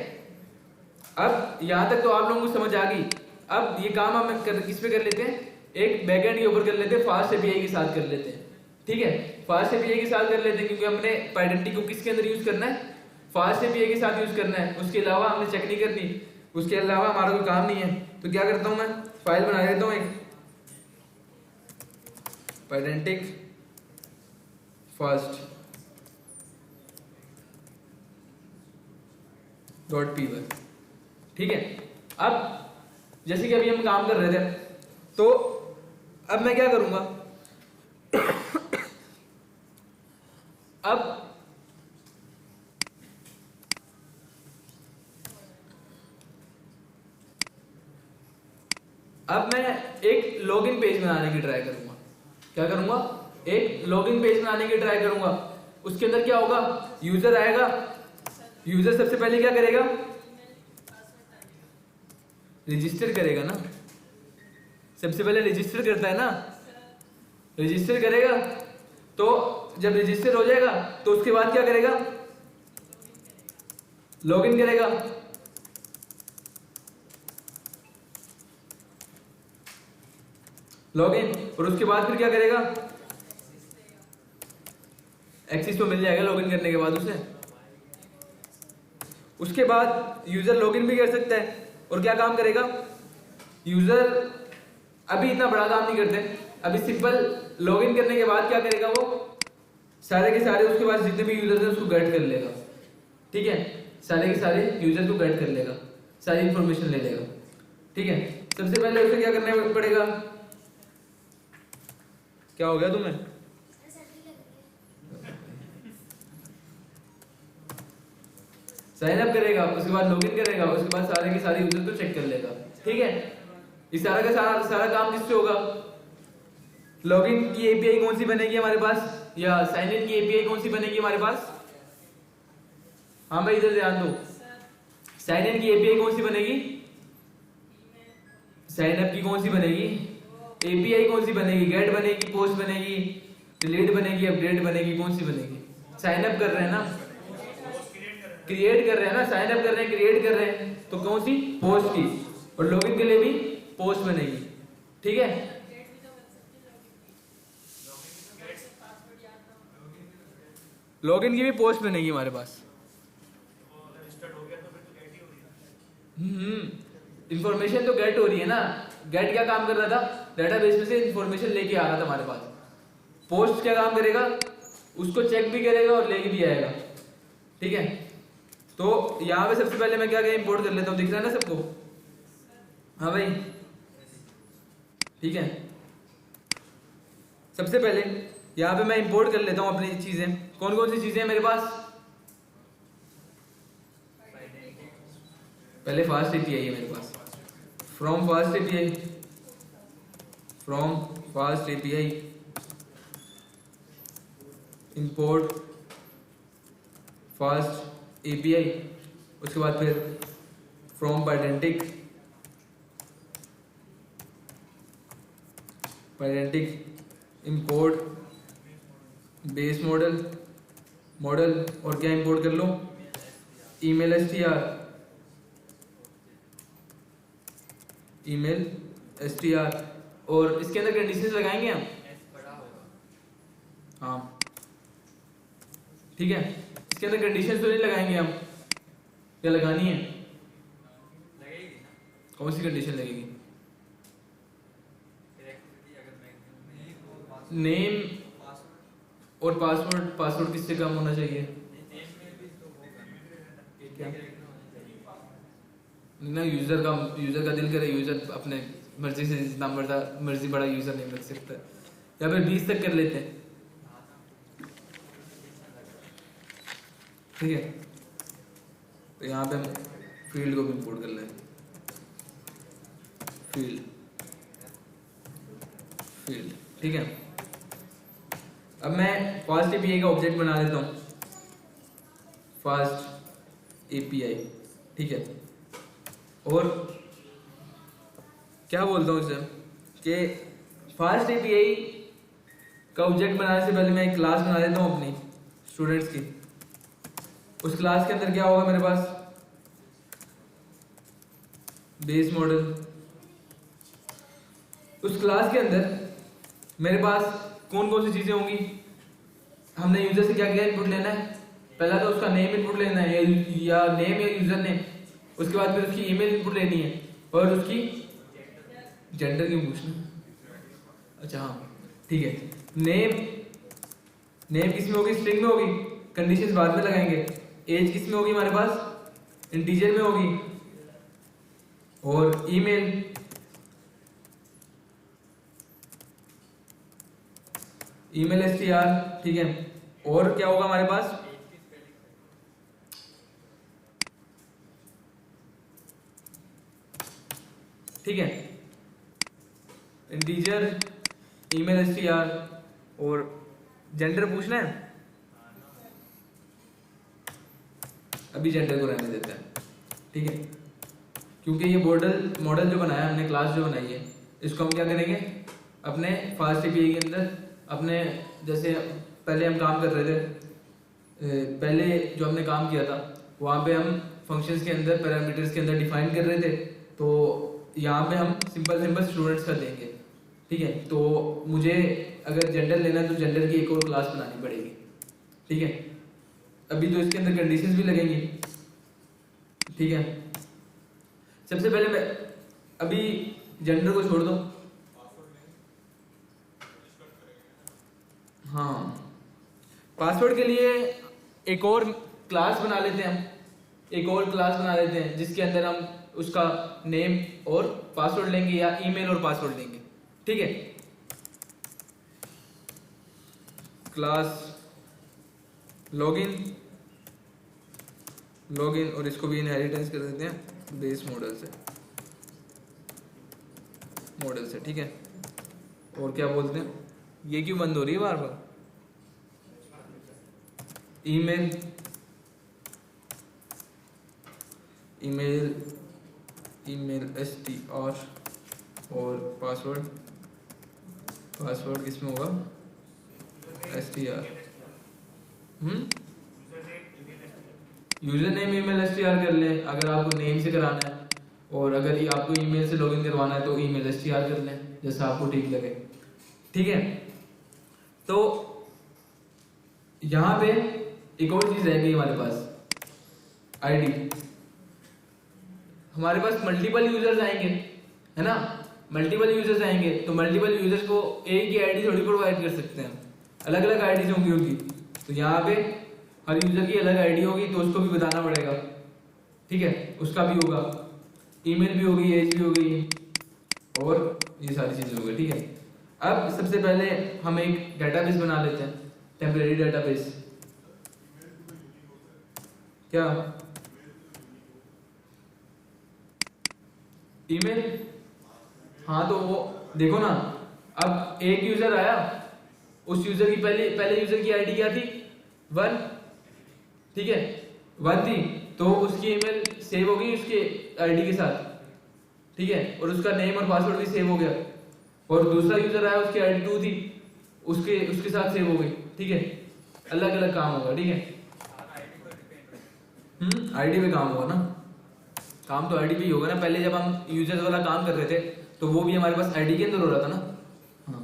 A: अब यहां तक तो आप लोगों को समझ आ गई। अब ये काम हम किस पे कर लेते हैं, एक बैकएंड के ऊपर कर लेते हैं, फास्ट एपीआई के साथ कर लेते हैं। ठीक है, फास्ट एपीआई के साथ कर लेते हैं क्योंकि हमने पाइडेंटिटी को किसके अंदर यूज करना है, फास्ट एपीआई के साथ यूज करना है, उसके अलावा हमने चेक नहीं करनी, उसके अलावा हमारा कोई काम नहीं है। तो क्या करता हूं मैं, फाइल बना देता हूं एक पाइडेंटिक फास्ट .py। ठीक है, अब जैसे कि अभी हम काम कर रहे थे, तो अब मैं क्या करूंगा अब मैं एक लॉगिन पेज बनाने की ट्राई करूंगा। क्या करूंगा, एक लॉगिन पेज बनाने की ट्राई करूंगा। उसके अंदर क्या होगा, यूजर आएगा, यूजर सबसे पहले क्या करेगा, रजिस्टर करेगा ना, सबसे पहले रजिस्टर करता है ना, रजिस्टर करेगा। तो जब रजिस्टर हो जाएगा तो उसके बाद क्या करेगा, लॉगिन करेगा। लॉगिन, और उसके बाद फिर क्या करेगा, एक्सेस तो मिल जाएगा लॉगिन करने के बाद उसे। उसके बाद यूजर लॉगिन भी कर सकता है और क्या काम करेगा, यूजर अभी इतना बड़ा काम नहीं करते, अभी सिंपल लॉगिन करने के बाद क्या करेगा, वो सारे के सारे उसके पास जितने भी यूजर्स हैं उसको गेट कर लेगा, ठीक है, सारे के सारे यूजर को गेट कर लेगा, सारी इंफॉर्मेशन ले लेगा, ठीक है। सबसे पहले उसे क्या करना पड़ेगा, क्या हो गया तुम्हें, साइन अप करेगा, उसके बाद लॉगिन करेगा, उसके बाद सारे के सारे यूजर को चेक कर लेगा, ठीक है। इस सारा का सारा काम किससे होगा, लॉगिन की एपीआई कौन सी बनेगी हमारे पास, या साइन इन की एपीआई कौन सी बनेगी हमारे पास, हाँ भाई इधर ध्यान दो, साइन इन की एपीआई कौन सी बनेगी, साइन अप की कौन सी बनेगी, एपीआई कौन सी बनेगी, गेट बनेगी, पोस्ट बनेगी, डिलीट बनेगी, अपडेट बनेगी, कौन सी बनेगी, साइन अप कर रहे हैं ना, क्रिएट कर रहे हैं ना, साइन अप कर रहे हैं, क्रिएट कर रहे हैं, तो कौन सी, पोस्ट की, और लॉगिन के लिए भी पोस्ट बनेगी, ठीक है। लॉगिन की भी पोस्ट बनेगी हमारे पास, इंफॉर्मेशन तो गेट हो रही है ना, गेट क्या काम कर रहा था, डेटाबेस में से इंफॉर्मेशन लेके आ रहा था हमारे पास, पोस्ट क्या काम करेगा, उसको चेक भी करेगा और लेके भी आएगा, ठीक है। तो यहाँ पे सबसे पहले मैं क्या इंपोर्ट कर लेता हूँ, दिख रहा है ना सबको, हाँ भाई, ठीक है। सबसे पहले यहाँ पे मैं इंपोर्ट कर लेता हूँ अपनी चीजें, कौन कौन सी चीजें हैं मेरे पास, पहले फास्ट एपीआई है मेरे पास, from fast API, from fast API import fast API, उसके बाद फिर from Pydantic, import base model, और क्या इंपोर्ट कर लो, ईमेल एसटीआर, और इसके अंदर कंडीशंस लगाएंगे हम, हाँ ठीक है, इसके अंदर कंडीशंस तो नहीं लगाएंगे हम, क्या लगानी है, कौन सी कंडीशन लगेगी, नेम और पासवर्ड किससे कम होना चाहिए, क्या ना, यूजर का दिल करे, यूजर अपने मर्जी से जितना मर्जी बड़ा यूजर नेम रख सकता है, या फिर 20 तक कर लेते हैं, ठीक है। तो यहाँ पे हम फील्ड को भी इंपोर्ट कर लें, फील्ड, ठीक है। अब मैं फास्ट एपीआई का ऑब्जेक्ट बना देता हूँ, फास्ट एपीआई, ठीक है। और क्या बोलता हूँ इसे, कि फास्ट एपीआई का ऑब्जेक्ट बनाने से पहले मैं एक क्लास बना देता हूँ अपनी स्टूडेंट्स की, उस क्लास के अंदर क्या होगा मेरे पास, बेस मॉडल, उस क्लास के अंदर मेरे पास कौन कौन सी चीजें होंगी, हमने यूजर से क्या क्या इनपुट लेना है, पहला तो उसका नेम इनपुट लेना है, या नेम या यूजर नेम, उसके बाद फिर उसकी ईमेल इनपुट लेनी है, और उसकी जेंडर क्यों पूछना, अच्छा हाँ ठीक है, नेम किस में होगी, स्ट्रिंग में होगी, कंडीशंस बाद में लगाएंगे, एज किस में होगी हमारे पास, इंटीजर में होगी, और ईमेल एसटीआर, ठीक है। और क्या होगा हमारे पास, ठीक है, इंटीजर, ईमेल एसटीआर, और जेंडर पूछना है, अभी जेंडर को रहने देते हैं, ठीक है, क्योंकि ये मॉडल जो बनाया हमने, क्लास जो बनाई है, इसको हम क्या करेंगे अपने फास्ट एपीआई के अंदर, अपने जैसे पहले हम काम कर रहे थे, पहले जो हमने काम किया था वहाँ पे हम फंक्शंस के अंदर पैरामीटर्स के अंदर डिफाइन कर रहे थे, तो यहाँ पे हम सिंपल स्टूडेंट्स का देंगे, ठीक है, तो मुझे अगर जेंडर लेना है तो जेंडर की एक और क्लास बनानी पड़ेगी। ठीक है, अभी तो इसके अंदर कंडीशंस भी लगेंगी। ठीक है, सबसे पहले मैं अभी जेंडर को छोड़ दो। हाँ, पासवर्ड के लिए एक और क्लास बना लेते हैं हम, एक और क्लास बना लेते हैं जिसके अंदर हम उसका नेम और पासवर्ड लेंगे या ईमेल और पासवर्ड लेंगे। ठीक है, क्लास लॉगिन और इसको भी इनहेरिटेंस कर देते हैं बेस मॉडल से। ठीक है, और क्या बोलते हैं, ये क्यों बंद हो रही है बार बार? ईमेल str और पासवर्ड किसमें होगा? str। User name email str कर लें अगर आपको नेम से कराना है, और अगर ये आपको ईमेल से लॉगिन करवाना है तो ईमेल str कर लें, जैसा आपको ठीक लगे। ठीक है, तो यहाँ पे एक और चीज रह गई हमारे पास, आईडी। हमारे पास मल्टीपल यूजर्स आएंगे, है ना, मल्टीपल यूजर्स आएंगे तो मल्टीपल यूजर्स को एक ही आईडी थोड़ी प्रोवाइड कर सकते हैं, अलग अलग आईडीज होंगी उनकी। तो यहाँ पे हर यूजर की अलग आईडी होगी तो उसको भी बताना पड़ेगा। ठीक है, उसका भी होगा, ईमेल भी होगी, एज भी होगी, और ये सारी चीजें होगी। ठीक है, अब सबसे पहले हम एक डेटाबेस बना लेते हैं, टेम्परेरी डेटाबेस। क्या ईमेल? हाँ, तो वो देखो ना, अब एक यूजर आया, उस यूजर की पहले यूजर की आईडी क्या थी? 1। ठीक है, 1 थी, तो उसकी ईमेल सेव हो गई उसके आईडी के साथ। ठीक है, और उसका नेम और पासवर्ड भी सेव हो गया। और दूसरा यूजर आया, उसकी आईडी 2 थी, उसके साथ सेव हो गई। ठीक है, अलग अलग काम होगा। ठीक है, आईडी पे काम होगा ना, काम तो आईडी पे ही होगा ना। पहले जब हम यूजर्स वाला काम कर रहे थे तो वो भी हमारे पास आईडी के अंदर हो रहा था ना। हाँ,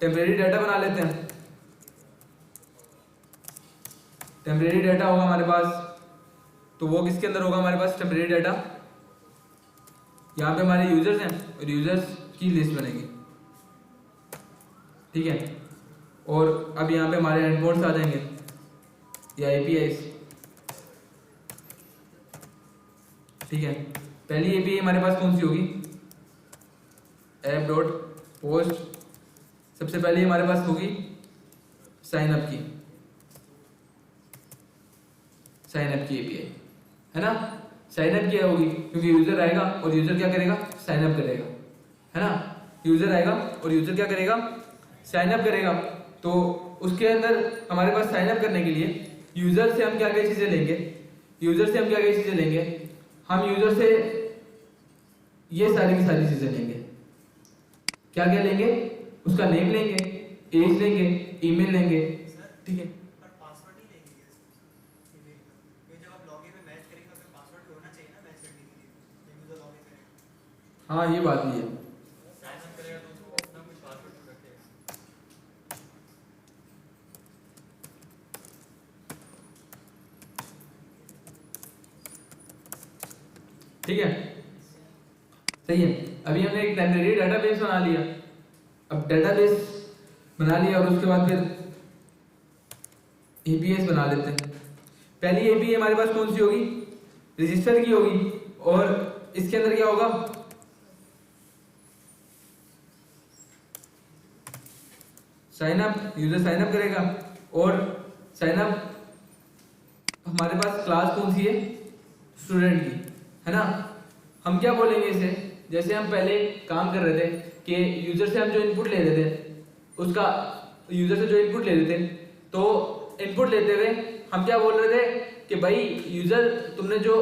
A: टेम्परेरी डाटा बना लेते हैं। टेम्परेरी डाटा होगा हमारे पास, तो वो किसके अंदर होगा हमारे पास टेम्परेरी डाटा? यहाँ पे हमारे यूजर्स हैं और यूजर्स की लिस्ट बनेगी। ठीक है, और अब यहाँ पे हमारे एंडपोर्ट्स आ जाएंगे या एपीआईज। ठीक है, पहली एपीआई हमारे पास कौन सी होगी? app.post। सबसे पहले हमारे पास होगी साइन अप की एपीआई, है ना। साइन अप की होगी क्योंकि यूजर आएगा और यूजर क्या करेगा? साइन अप करेगा, है ना। यूजर आएगा और यूजर क्या करेगा? साइन अप करेगा। तो उसके अंदर हमारे पास साइन अप करने के लिए यूजर से हम क्या क्या चीजें लेंगे? हम यूजर से ये सारी की सारी चीजें लेंगे। क्या क्या लेंगे? उसका नेम लेंगे, एज लेंगे, ईमेल लेंगे। ठीक है,
B: पर पासवर्ड नहीं लेंगे ईमेल का, क्योंकि जब आप लॉगिन में मैच करेंगे तो पासवर्ड होना चाहिए ना मैच करने के लिए, जब यूजर लॉगिन करेगा।
A: हाँ, ये बात भी है।
B: साइन अप करेगा तो उसको अपना कुछ पासवर्ड तो रखेगा।
A: ठीक है, सही है। अभी हमने एक टेम्परेरी डेटाबेस बना लिया। अब डेटाबेस बना लिया और उसके बाद फिर एपीआई बना लेते हैं। पहली एपीआई हमारे पास कौन सी होगी? रजिस्टर की होगी, और इसके अंदर क्या होगा? Sign up, user sign up करेगा। और साइन अप हमारे पास क्लास कौन सी है? स्टूडेंट की, है ना। हम क्या बोलेंगे इसे? जैसे हम पहले काम कर रहे थे कि यूजर से हम जो इनपुट ले रहे थे, उसका यूजर से जो इनपुट ले रहे थे, तो इनपुट लेते हुए हम क्या बोल रहे थे कि भाई यूजर तुमने जो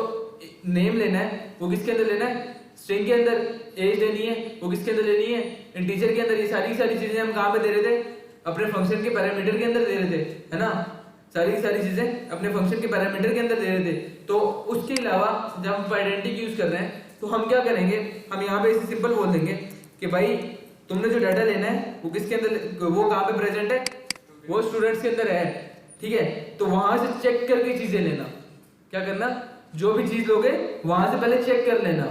A: नेम लेना है वो किसके अंदर लेना है? स्ट्रिंग के अंदर। एज लेनी है वो किसके अंदर लेनी है? इंटीजर के अंदर। ये सारी चीजें हम कहाँ पे दे रहे थे? अपने फंक्शन के पैरामीटर के अंदर दे रहे थे, है ना। सारी चीजें अपने फंक्शन के पैरामीटर के अंदर दे रहे थे। तो उसके अलावा जब हम आइडेंटिटी यूज कर रहे हैं तो हम क्या करेंगे? हम यहाँ पे इसे सिंपल बोल देंगे कि भाई तुमने जो डाटा लेना है वो किसके अंदर, वो कहाँ पे प्रेजेंट है, वो स्टूडेंट्स के अंदर है, ठीक है। तो वहां से चेक करके चीजें लेना, क्या करना, जो भी चीज लोगे वहां से पहले चेक कर लेना,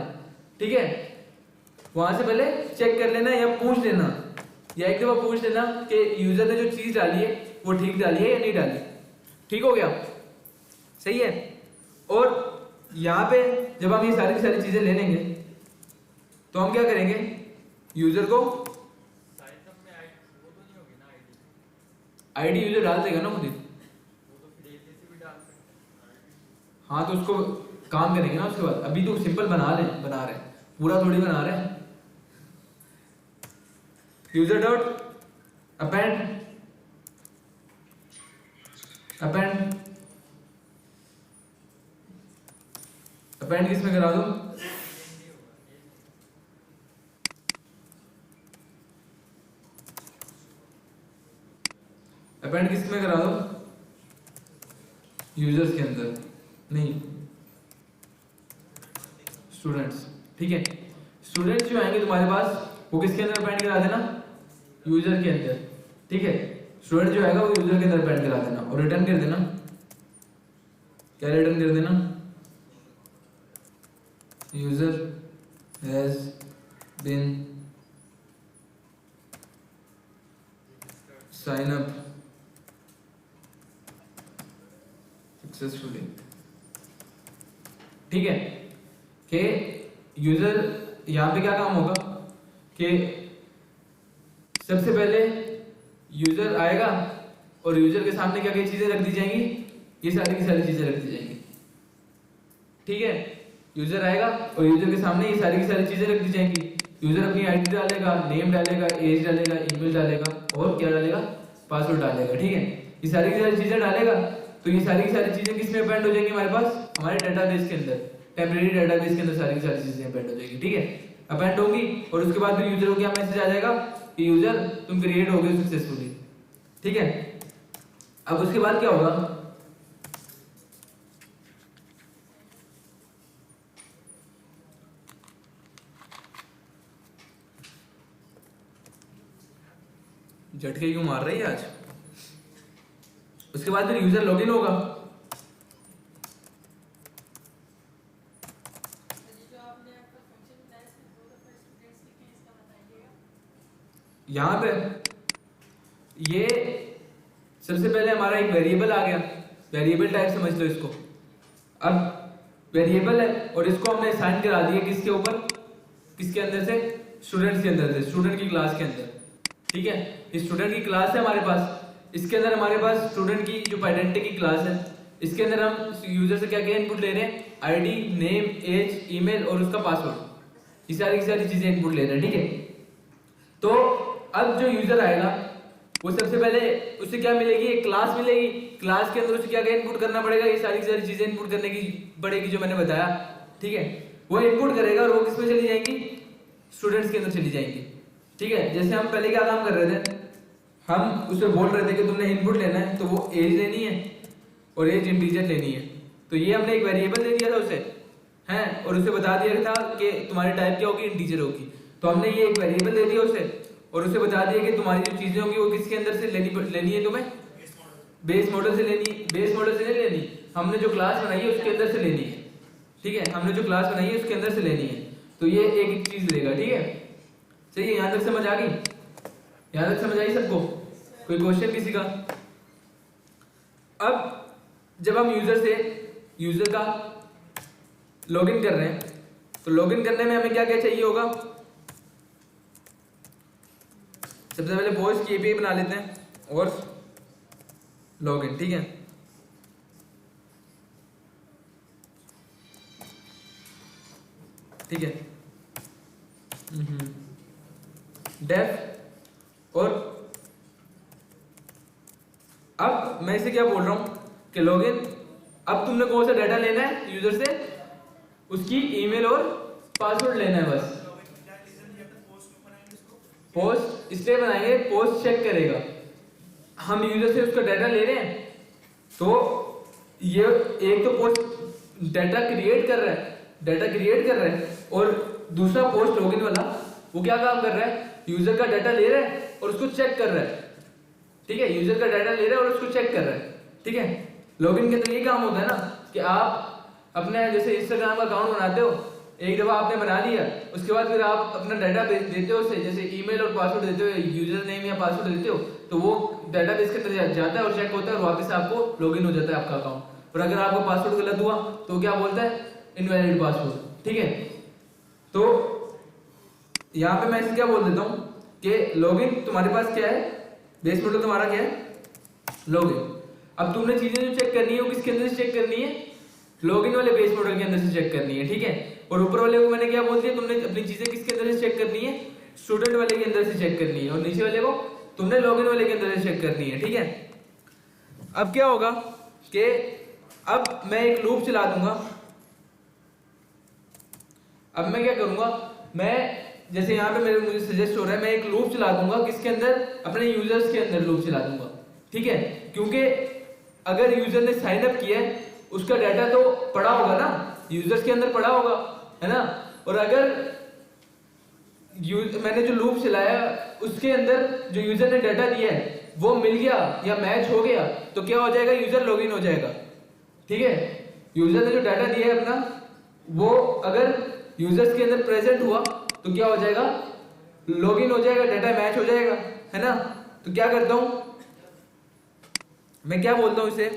A: ठीक है। वहां से पहले चेक कर लेना या पूछ लेना, या एक दफा पूछ लेना कि यूजर ने जो चीज डाली है वो ठीक डाली है या नहीं डाली, ठीक हो गया, सही है। और यहाँ पे जब हम ये सारी की सारी चीजें ले लेंगे तो हम क्या करेंगे, यूजर को आईडी यूजर डाल देगा ना खुद, हाँ तो उसको काम करेंगे ना उसके बाद। अभी तो सिंपल बना रहे हैं, पूरा थोड़ी बना रहे हैं। यूजर डॉट अपेंड किस में करा दूं, अपेंड किस में करा दो, यूजर्स के अंदर नहीं, स्टूडेंट्स, ठीक है। स्टूडेंट्स जो आएंगे तुम्हारे पास वो किसके अंदर अपेंड करा देना, यूजर के अंदर, ठीक है। स्टूडेंट जो आएगा वो यूजर के अंदर अपेंड करा देना और रिटर्न कर देना, क्या रिटर्न कर देना, user has been sign up successfully, ठीक है। कि यूजर यहां पे क्या काम होगा कि सबसे पहले यूजर आएगा और यूजर के सामने क्या क्या चीजें रख दी जाएंगी, ये सारी की सारी चीजें रख दी जाएंगी, ठीक है। यूजर आएगा और यूजर के सामने ये सारी की सारी चीजें रख दी जाएंगी। यूजर अपनी आईडी डालेगा, नेम डालेगा, एज डालेगा, ईमेल डालेगा और क्या डालेगा, पासवर्ड डालेगा, ठीक है। ये सारी की सारी चीजें डालेगा तो ये सारी की सारी चीजें किसमें अपेंड हो जाएंगी, हमारे पास हमारे डेटाबेस के अंदर, टेम्परेरी डेटाबेस के अंदर सारी की सारी चीजें अपेंड हो जाएंगी, ठीक है। अपेंड होंगी और उसके बाद फिर यूजर को क्या मैसेज आ जाएगा कि यूजर तुम क्रिएट हो गए सक्सेसफुली, ठीक है। अब उसके बाद क्या होगा, झटके क्यों मार रही है आज। उसके बाद फिर यूजर लॉगिन होगा, यहां पे ये सबसे पहले हमारा एक वेरिएबल आ गया, वेरिएबल टाइप समझ लो इसको। अब वेरिएबल है और इसको हमने असाइन करा दिया किसके ऊपर, किसके अंदर से, स्टूडेंट्स के अंदर से, स्टूडेंट की क्लास के अंदर, ठीक है। ये स्टूडेंट की क्लास है हमारे पास, इसके अंदर हमारे पास स्टूडेंट की जो आइडेंटिटी की क्लास है, इसके अंदर हम यूजर से क्या क्या इनपुट ले रहे हैं, आईडी, नेम, एज, ईमेल और उसका पासवर्ड, ये सारी की सारी चीजें इनपुट ले रहे हैं, ठीक है। तो अब जो यूजर आएगा वो सबसे पहले उसे क्या मिलेगी, एक क्लास मिलेगी, क्लास के अंदर उसे क्या क्या इनपुट करना पड़ेगा, ये सारी की सारी चीजें इनपुट करने की पड़ेगी जो मैंने बताया, ठीक है। वो इनपुट करेगा और वो किसमें चली जाएंगी, स्टूडेंट्स के अंदर चली जाएंगी, ठीक है। जैसे हम पहले क्या काम कर रहे थे, हम उसे बोल रहे थे कि तुमने इनपुट लेना है तो वो एज लेनी है और एज इंटीजर लेनी है, तो ये हमने एक वेरिएबल दे दिया था उसे, हैं, और उसे बता दिया था कि तुम्हारी टाइप क्या होगी, इंटीजर होगी। तो हमने ये एक वेरिएबल दे दिया उसे और उसे बता दिया कि तुम्हारी जो चीजें होंगी वो किसके अंदर से लेनी है, तुम्हें बेस मॉडल से लेनी, बेस मॉडल से नहीं लेनी, हमने जो क्लास बनाई है उसके अंदर से लेनी है, ठीक है। हमने जो क्लास बनाई है उसके अंदर से लेनी है, तो ये एक चीज लेगा, ठीक है। सही है, यहां तक समझ आ गई, यहां तक समझ आई सबको, कोई क्वेश्चन किसी का। अब जब हम यूजर का लॉगिन कर रहे हैं तो लॉगिन करने में हमें क्या क्या चाहिए होगा, सबसे पहले पोस्ट की एपीआई बना लेते हैं और लॉगिन, ठीक है। ठीक है, डेफ, और अब मैं इसे क्या बोल रहा हूं कि लॉगिन, अब तुमने कौन सा डाटा लेना है यूजर से, उसकी ईमेल और पासवर्ड लेना है बस। पोस्ट इसलिए बनाएंगे, पोस्ट चेक करेगा, हम यूजर से उसका डाटा ले रहे हैं तो ये एक तो पोस्ट डाटा क्रिएट कर रहा है और दूसरा पोस्ट लॉगिन वाला वो क्या काम कर रहा है, यूजर का डाटा ले रहा है और उसको चेक कर रहा है, ठीक है, यूजर का डाटा ले रहा है और उसको चेक कर रहा है, ठीक है। लॉगिन के अंदर ये काम होता है ना कि आप अपने जैसे इंस्टाग्राम का अकाउंट बनाते हो, एक दफा आपने बना लिया, उसके बाद फिर आप अपना डाटा देते हो उसे, जैसे ईमेल और पासवर्ड देते हो, यूजर नेम या पासवर्ड देते हो, तो वो डाटा बेस के अंदर जाता है और चेक होता है और वापस आपको लॉगिन हो जाता है आपका अकाउंट। और अगर आपका पासवर्ड गलत हुआ तो क्या बोलता है, इनवैलिड पासवर्ड, ठीक है। तो यहाँ पे मैं इसे क्या बोल देता हूँ कि लॉगिन तुम्हारे पास क्या है, बेस मॉडल तुम्हारा क्या है, लॉगिन। अब तुमने चीजें जो चेक करनी है वो किसके अंदर से चेक करनी है, लॉगिन वाले बेस मॉडल के अंदर से चेक करनी है, ठीक है। और ऊपर वाले को मैंने क्या बोल दिया, तुमने अपनी चीजें किसके अंदर से चेक करनी है, स्टूडेंट वाले के अंदर से चेक करनी है, और नीचे वाले को तुमने लॉगिन वाले के अंदर से चेक करनी है, ठीक है। अब क्या होगा कि अब मैं एक लूप चला दूंगा। अब मैं क्या करूंगा, मैं जैसे यहाँ पे मेरे मुझे सजेस्ट हो रहा है, मैं एक लूप चला दूंगा किसके अंदर, अपने यूजर्स के अंदर लूप चला दूंगा, ठीक है। क्योंकि अगर यूजर ने साइन अप किया है उसका डाटा तो पड़ा होगा ना, यूजर्स के अंदर पड़ा होगा, है ना। और अगर मैंने जो लूप चलाया उसके अंदर जो यूजर ने डाटा दिया है वो मिल गया या मैच हो गया तो क्या हो जाएगा, यूजर लॉगिन हो जाएगा, ठीक है। यूजर ने जो डाटा दिया है अपना वो अगर यूजर्स के अंदर प्रेजेंट हुआ तो क्या हो जाएगा, लॉगिन हो जाएगा, डाटा मैच हो जाएगा, है ना। तो क्या करता हूं मैं, क्या बोलता हूं इसे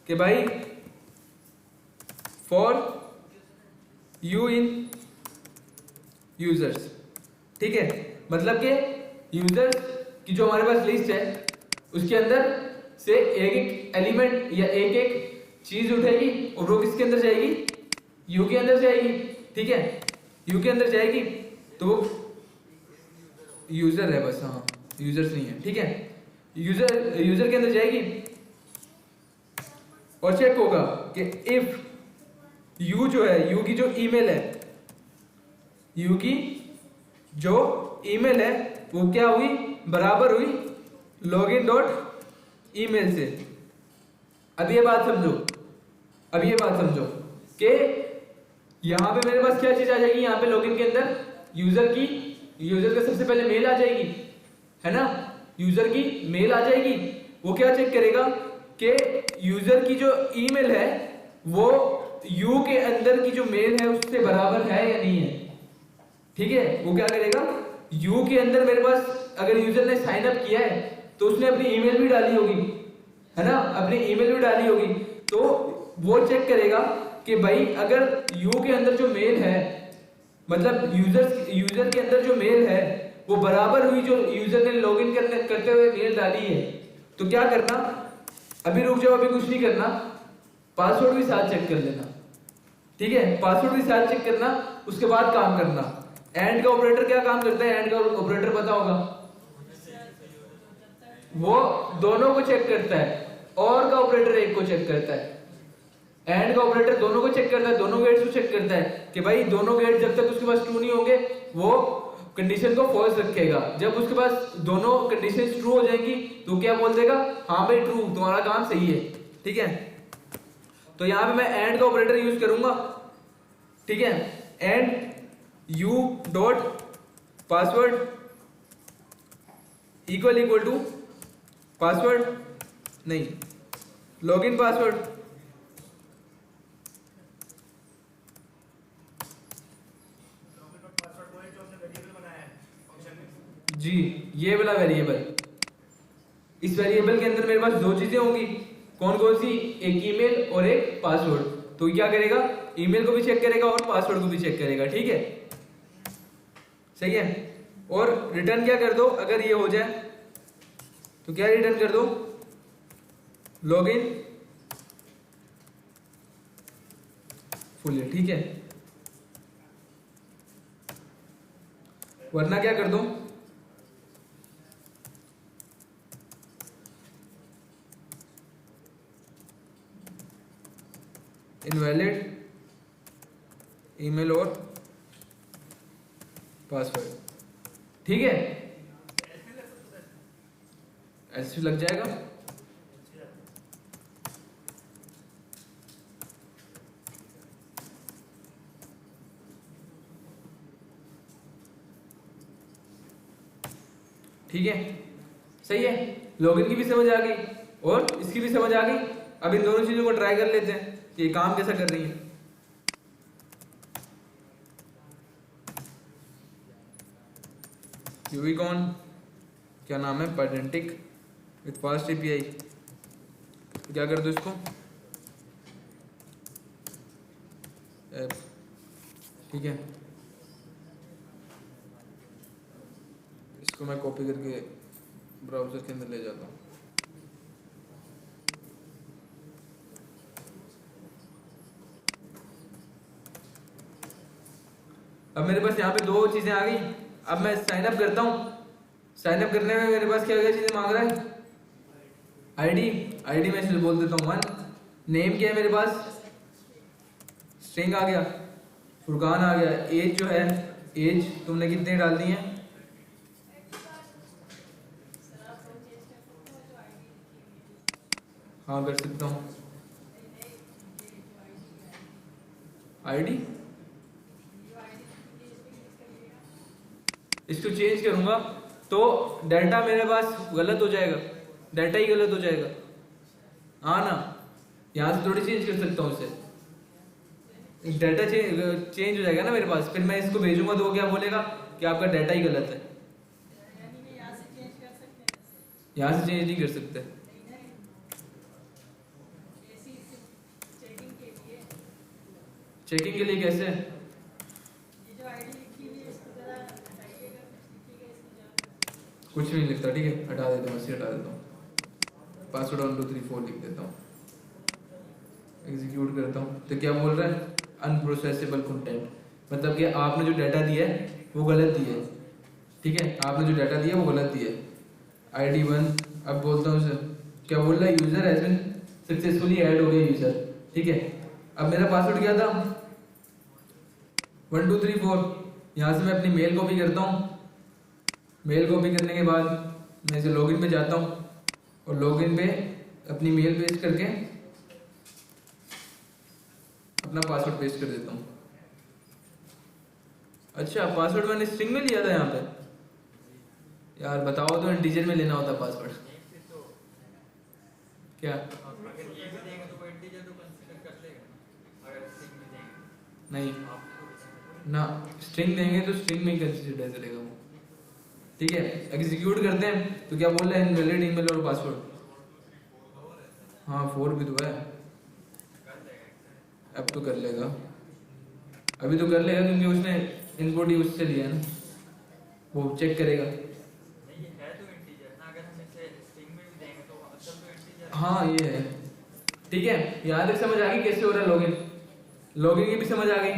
A: कि भाई फॉर यू इन यूजर्स, ठीक है। मतलब कि यूजर्स की जो हमारे पास लिस्ट है उसके अंदर से एक एक एलिमेंट या एक एक चीज उठेगी और वो किसके अंदर जाएगी, यू के अंदर जाएगी, ठीक है। यू के अंदर जाएगी तो वो यूजर है बस, हाँ यूजर्स नहीं है, ठीक है। यूजर के अंदर जाएगी और चेक होगा कि इफ यू जो है, यू की जो ईमेल है, यू की जो ईमेल है वो क्या हुई, बराबर हुई लॉगिन डॉट ईमेल से। अब ये बात समझो, अब ये बात समझो कि यहां पे मेरे पास क्या चीज आ जाएगी, यहां पे लॉगिन के अंदर यूजर की, यूजर का सबसे पहले मेल आ जाएगी, है ना। यूजर की मेल आ जाएगी, वो क्या चेक करेगा कि यूजर की जो ईमेल है वो यू के अंदर की जो मेल है उससे बराबर है या नहीं है, ठीक है। वो क्या करेगा, यू के अंदर मेरे पास अगर यूजर ने साइन अप किया है तो उसने अपनी ईमेल भी डाली होगी, है ना, अपनी ईमेल भी डाली होगी, तो वो चेक करेगा कि भाई अगर यू के अंदर जो मेल है, मतलब यूजर के अंदर जो मेल है वो बराबर हुई जो यूजर ने लॉगिन करते हुए मेल डाली है, तो क्या करना, अभी रुक जाओ, अभी कुछ नहीं करना, पासवर्ड भी साथ चेक कर लेना, ठीक है। पासवर्ड भी साथ चेक करना, उसके बाद काम करना। एंड का ऑपरेटर क्या काम करता है, एंड का ऑपरेटर पता होगा, वो दोनों को चेक करता है, और का ऑपरेटर एक को चेक करता है। एंड का ऑपरेटर दोनों को चेक करता है, दोनों गेट्स को चेक करता है कि भाई दोनों गेट जब तक उसके पास ट्रू नहीं होंगे वो कंडीशन को फॉल्स रखेगा। जब उसके पास दोनों कंडीशन ट्रू हो जाएंगी तो क्या बोल देगा, हाँ भाई ट्रू, तुम्हारा काम सही है, ठीक है। तो यहां पे मैं एंड का ऑपरेटर यूज करूंगा, ठीक है। And u dot password equal to password नहीं, लॉगिन पासवर्ड, जी ये वाला वेरिएबल। इस वेरिएबल के अंदर मेरे पास दो चीजें होंगी, कौन कौन सी, एक ईमेल और एक पासवर्ड। तो क्या करेगा, ईमेल को भी चेक करेगा और पासवर्ड को भी चेक करेगा, ठीक है, सही है। और रिटर्न क्या कर दो, अगर ये हो जाए तो क्या रिटर्न कर दो, लॉगिन फुल, ठीक है। वरना क्या कर दो, इनवैलिड ईमेल और पासवर्ड, ठीक है। ऐसे लग जाएगा, ठीक है, सही है। लॉगिन की भी समझ आ गई और इसकी भी समझ आ गई। अब इन दोनों चीजों को ट्राई कर लेते हैं कि ये काम कैसा कर रही है। यूबीकॉन, क्या नाम है, पेडेंटिक विद फास्ट एपीआई। क्या कर दो इसको, ऐप, ठीक है। इसको मैं कॉपी करके ब्राउज़र के अंदर ले जाता हूँ। अब मेरे पास यहाँ पे दो चीज़ें आ गई। अब मैं साइन अप करता हूँ। साइन अप करने में मेरे पास क्या क्या चीज़ें मांग रहा है, आईडी मैं बोल देता हूँ 1। नेम क्या है मेरे पास, स्ट्रिंग आ गया, फुरकान आ गया। एज जो है, एज तुमने कितने डाल दी है, हाँ कर सकता हूँ। आईडी इसको चेंज करूंगा तो डाटा मेरे पास गलत हो जाएगा, डाटा ही गलत हो जाएगा। हाँ ना, यहाँ से थोड़ी चेंज कर सकता हूँ इसे, डाटा चेंज हो जाएगा ना मेरे पास। फिर मैं इसको भेजूंगा तो वो क्या बोलेगा कि आपका डाटा ही गलत है। यहाँ से चेंज नहीं कर सकते। चेकिंग के लिए कैसे, कुछ नहीं लिखता, ठीक है, हटा देता हूँ, इसे हटा देता हूँ। पासवर्ड 1 2 3 4 लिख देता हूँ, एग्जीक्यूट करता हूँ। तो क्या बोल रहा है, अनप्रोसेसेबल कंटेंट, मतलब कि आपने जो डाटा दिया है वो गलत दिया है, ठीक है, आपने जो डाटा दिया वो गलत दिया है। ID 1, अब बोलता हूँ उसे, क्या बोल रहा है, user has been successfully add हो गया यूजर, ठीक है। अब मेरा पासवर्ड क्या था, 1 2 3 4। यहाँ से मैं अपनी मेल कॉपी करता हूँ। मेल कॉपी करने के बाद मैं इसे लॉगिन पे जाता हूँ और लॉगिन पे अपनी मेल पेस्ट करके अपना पासवर्ड पेस्ट कर देता हूँ। अच्छा, पासवर्ड मैंने स्ट्रिंग में लिया था यहाँ पे, यार बताओ तो इंटीजर में लेना होता पासवर्ड। क्या नहीं ना, स्ट्रिंग देंगे तो स्ट्रिंग में ही कंसीडर करेगा वो, ठीक है। एग्जीक्यूट करते हैं तो क्या बोल रहा है, इनवैलिड ईमेल और पासवर्ड। हाँ 4 भी तो है, अब तो कर लेगा, अभी तो कर लेगा क्योंकि उसने इनपुट ही उससे लिया है ना, वो चेक करेगा। हाँ ये है, ठीक है। यहाँ तक समझ आ गई कैसे हो रहा है लॉगिन, लॉगिन की भी समझ आ गई,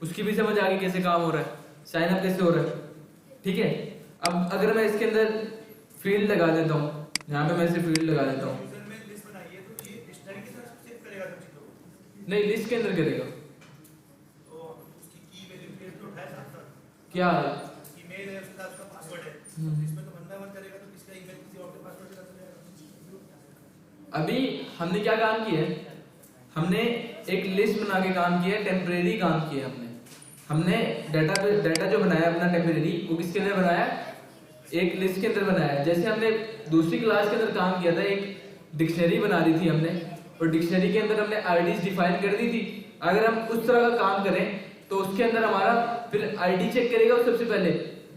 A: उसकी भी समझ आ गई कैसे काम हो रहा है, साइन अप कैसे हो रहा है, ठीक है। अब अगर मैं इसके अंदर फील्ड लगा देता हूँ, यहाँ पे मैं इसे फील्ड लगा देता हूँ, नहीं लिस्ट के अंदर करेगा, क्या
B: ईमेल है उसका पासवर्ड है, इसमें तो बंदा मत करेगा तो किसका ईमेल किसी और के पासवर्ड से जाएगा।
A: अभी हमने क्या काम किया है, हमने एक लिस्ट बना के काम किया है, टेम्परेरी काम किया हमने डाटा जो बनाया अपना टेम्परेरी, वो किसके अंदर बनाया, एक लिस्ट के अंदर बनाया। जैसे हमने दूसरी क्लास के अंदर काम किया था, एक डिक्शनरी बना दी थी हमने, और डिक्शनरी के अंदर हमने आईडीज डिफाइन कर दी थी। अगर हम उस तरह का काम करें तो उसके अंदर हमारा फिर आईडी चेक करेगा, सबसे पहले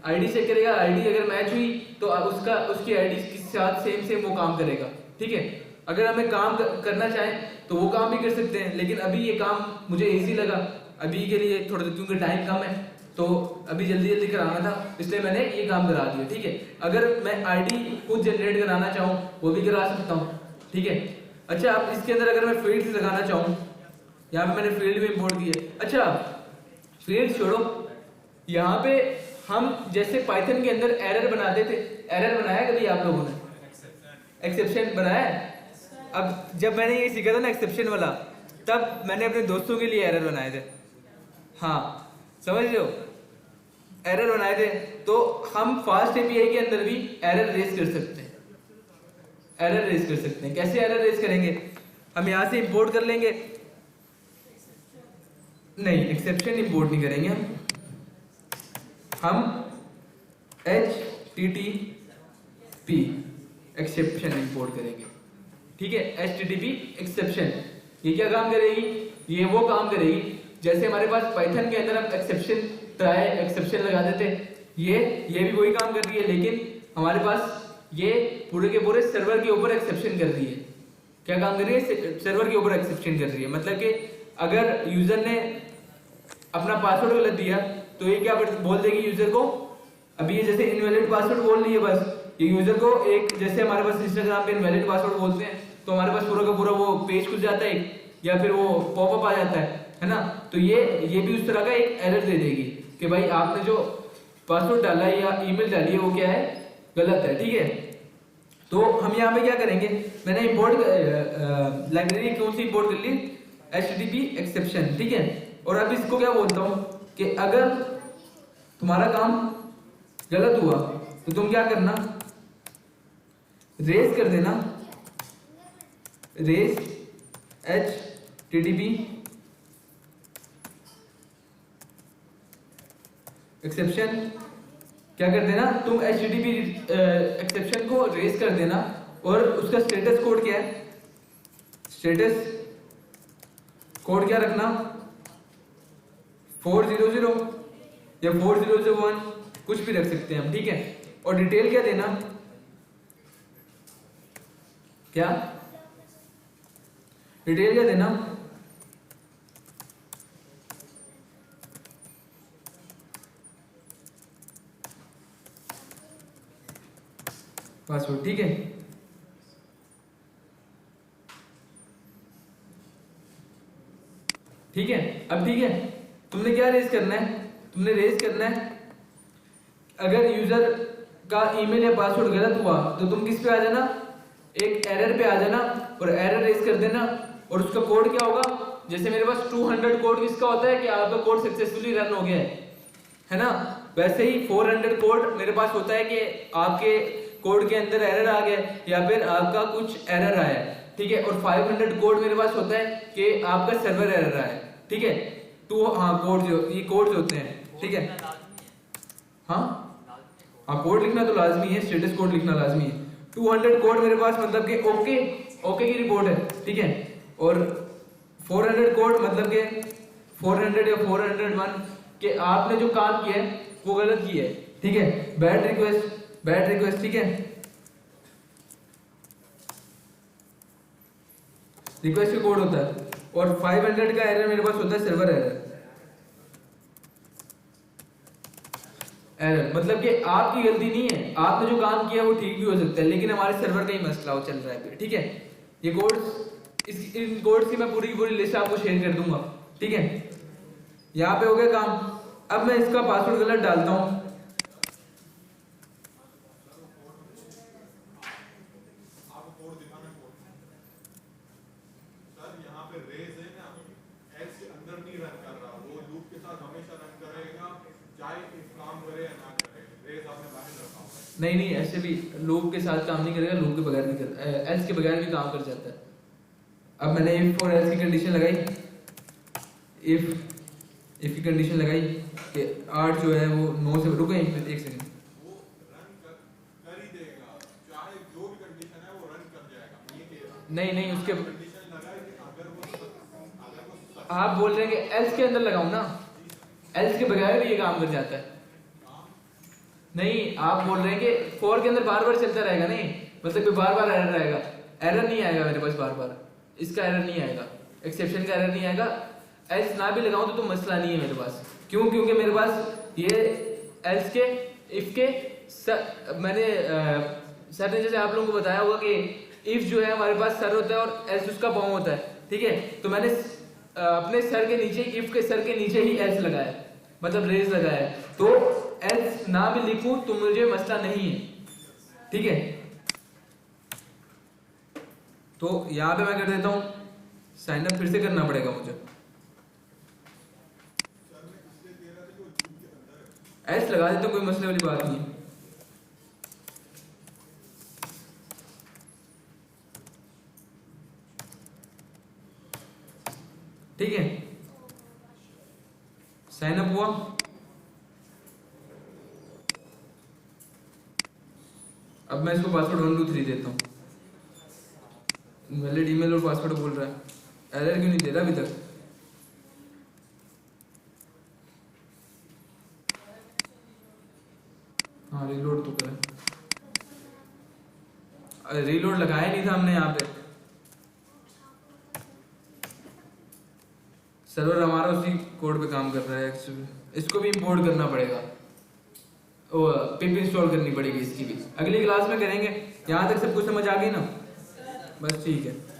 A: आईडी चेक करेगा, आईडी अगर मैच हुई तो उसकी आईडी के साथ सेम वो काम करेगा, ठीक है। अगर हमें काम करना चाहें तो वो काम भी कर सकते हैं, लेकिन अभी ये काम मुझे इजी लगा अभी के लिए, थोड़ा क्योंकि टाइम कम है तो अभी जल्दी कराना था, इसलिए मैंने ये काम करा दिया, ठीक है। अगर मैं आईडी खुद जनरेट कराना चाहूँ वो भी करा सकता हूँ, ठीक है। अच्छा, अब इसके अंदर अगर मैं फील्ड लगाना चाहूँ, यहाँ पे मैंने फील्ड भी इंपोर्ट की है। अच्छा फील्ड छोड़ो, यहाँ पे हम जैसे पाइथन के अंदर एरर बनाते थे, एरर बनाया कभी आप लोगों ने, एक्सेप्शन बनाया। अब जब मैंने ये सीखा था ना एक्सेप्शन वाला, तब मैंने अपने दोस्तों के लिए एरर बनाए थे, हाँ समझ रहे हो, एरर बनाए थे। तो हम फास्ट एपीआई के अंदर भी एरर रेस कर सकते हैं, एरर रेस कर सकते हैं। कैसे एरर रेस करेंगे, हम यहाँ से इंपोर्ट कर लेंगे, नहीं एक्सेप्शन इंपोर्ट नहीं करेंगे हम एच HTTP एक्सेप्शन इंपोर्ट करेंगे। ठीक है, HTTP एक्सेप्शन ये क्या काम करेगी? ये वो काम करेगी जैसे हमारे पास पाइथन के अंदर हम एक्सेप्शन ट्राई एक्सेप्शन लगा देते, ये भी वही काम कर रही है, लेकिन हमारे पास ये पूरे के पूरे सर्वर के ऊपर एक्सेप्शन कर रही है। क्या काम कर रही है? सर्वर के ऊपर एक्सेप्शन कर रही है। मतलब कि अगर यूजर ने अपना पासवर्ड गलत दिया तो ये क्या बोल देगी यूजर को? अभी ये जैसे इनवैलिड पासवर्ड बोल रही है, बस ये यूजर को एक, जैसे हमारे पास इंस्टाग्राम पे इनवैलिड पासवर्ड बोलते हैं तो हमारे पास पूरा का पूरा वो पेज खुल जाता है या फिर वो पॉपअप आ जाता है ना। तो ये भी उस तरह का एक एरर दे देगी कि भाई आपने जो पासवर्ड डाला है या ईमेल डाली है वो क्या है? गलत है। ठीक है, तो हम यहाँ पे क्या करेंगे? मैंने इंपोर्ट लाइब्रेरी कौन सी इंपोर्ट कर ली? HTTP exception. ठीक है, और अब इसको क्या बोलता हूँ कि अगर तुम्हारा काम गलत हुआ तो तुम क्या करना? रेज कर देना, रेज HTTP एक्सेप्शन। क्या कर देना तुम? HTTP एक्सेप्शन को रेज कर देना और उसका स्टेटस कोड क्या है? स्टेटस कोड क्या रखना? 400 या 4001 कुछ भी रख सकते हैं हम। ठीक है, और डिटेल क्या देना? क्या डिटेल क्या देना? पासवर्ड। ठीक है, ठीक है। अब ठीक है, तुमने क्या रेज करना है? तुमने रेज करना है अगर यूजर का ईमेल या पासवर्ड गलत हुआ तो तुम किस पे आ जाना? एक एरर पे आ जाना और एरर रेज कर देना। और उसका कोड क्या होगा? जैसे मेरे पास 200 कोड किसका होता है कि आपका कोड सक्सेसफुली रन हो गया है ना, वैसे ही 400 कोड मेरे पास होता है कि आपके कोड के अंदर एरर आ गया या फिर आपका कुछ एरर आया। ठीक है, और 500 कोड मेरे पास होता है कि आपका सर्वर एरर आया। ठीक है, तो हाँ कोड जो ये कोड होते हैं। ठीक है, हाँ कोड लिखना तो लाजमी है, स्टेटस कोड लिखना लाजमी है। 200 कोड मेरे पास मतलब कि ओके की रिपोर्ट है। ठीक है, और 400 कोड मतलब कि 400 या 401 कि आपने जो काम किया है वो गलत किया है। ठीक है, बैड रिक्वेस्ट। ठीक है, रिक्वेस्ट का कोड होता है और 500 का एरर मेरे पास होता है सर्वर एरर। मतलब कि आपकी गलती नहीं है, आपने जो काम किया वो ठीक भी हो सकता है लेकिन हमारे सर्वर का ही मसला चल रहा है। ठीक है, ये कोड्स इन कोड्स की मैं पूरी लिस्ट आपको शेयर कर दूंगा। ठीक है, यहाँ पे हो गया काम। अब मैं इसका पासवर्ड गलत डालता हूँ। नहीं ऐसे भी लूप के साथ काम नहीं करेगा, लूप के बगैर नहीं करता, एल्स के बगैर भी काम कर जाता है। अब मैंने इफ और एल्स की कंडीशन लगाई, इफ की कंडीशन लगाई कि 8 जो है वो 9 से रुको एक सेकंड,
C: वो रन कर ही देगा, चाहे जो भी कंडीशन है वो रन कर जाएगा। ये कह रहा
A: नहीं उसके
C: कंडीशन लगाए कि अगर वो
A: आप बोल रहे हैं कि एल्स के अंदर लगाऊं ना, एल्स के बगैर भी ये काम कर जाता है। नहीं आप बोल रहे हैं कि फॉर के अंदर बार बार चलता रहेगा, नहीं मतलब कि बार बार एरर आएगा। एरर नहीं आएगा मेरे पास, बार इसका एरर नहीं आएगा, एक्सेप्शन का एरर नहीं आएगा। एल्स ना भी लगाऊं तो मसला नहीं है मेरे पास। क्यों? क्योंकि मेरे पास ये एल्स के इफ के मैंने सर ने जैसे आप लोगों को बताया होगा कि इफ जो है हमारे पास सर होता है और एल्स उसका पाँव होता है। ठीक है, तो मैंने अपने सर के नीचे, इफ के सर के नीचे ही एल्स लगाया, मतलब रेज लगाया। तो एल्स ना भी लिखूं तो मुझे मसला नहीं है। ठीक है, तो यहां पे मैं कर देता हूं साइन अप, फिर से करना पड़ेगा मुझे। एल्स लगा देता हूं, कोई मसले वाली बात नहीं है। ठीक है, साइन अप हुआ। अब मैं इसको पासवर्ड 1 2 3 देता हूँ। वैलिड ईमेल और पासवर्ड बोल रहा है, एरर क्यों नहीं दे रहा अभी तक? हाँ रीलोड तो करें, रीलोड लगाया नहीं था हमने यहाँ पे, सर्वर हमारा उसी कोड पे काम कर रहा है एक्चुअली। इसको भी इंपोर्ट करना पड़ेगा, पिप इंस्टॉल करनी पड़ेगी इसकी भी, अगली क्लास में करेंगे। यहाँ तक सब कुछ समझ आ गई ना? बस ठीक है।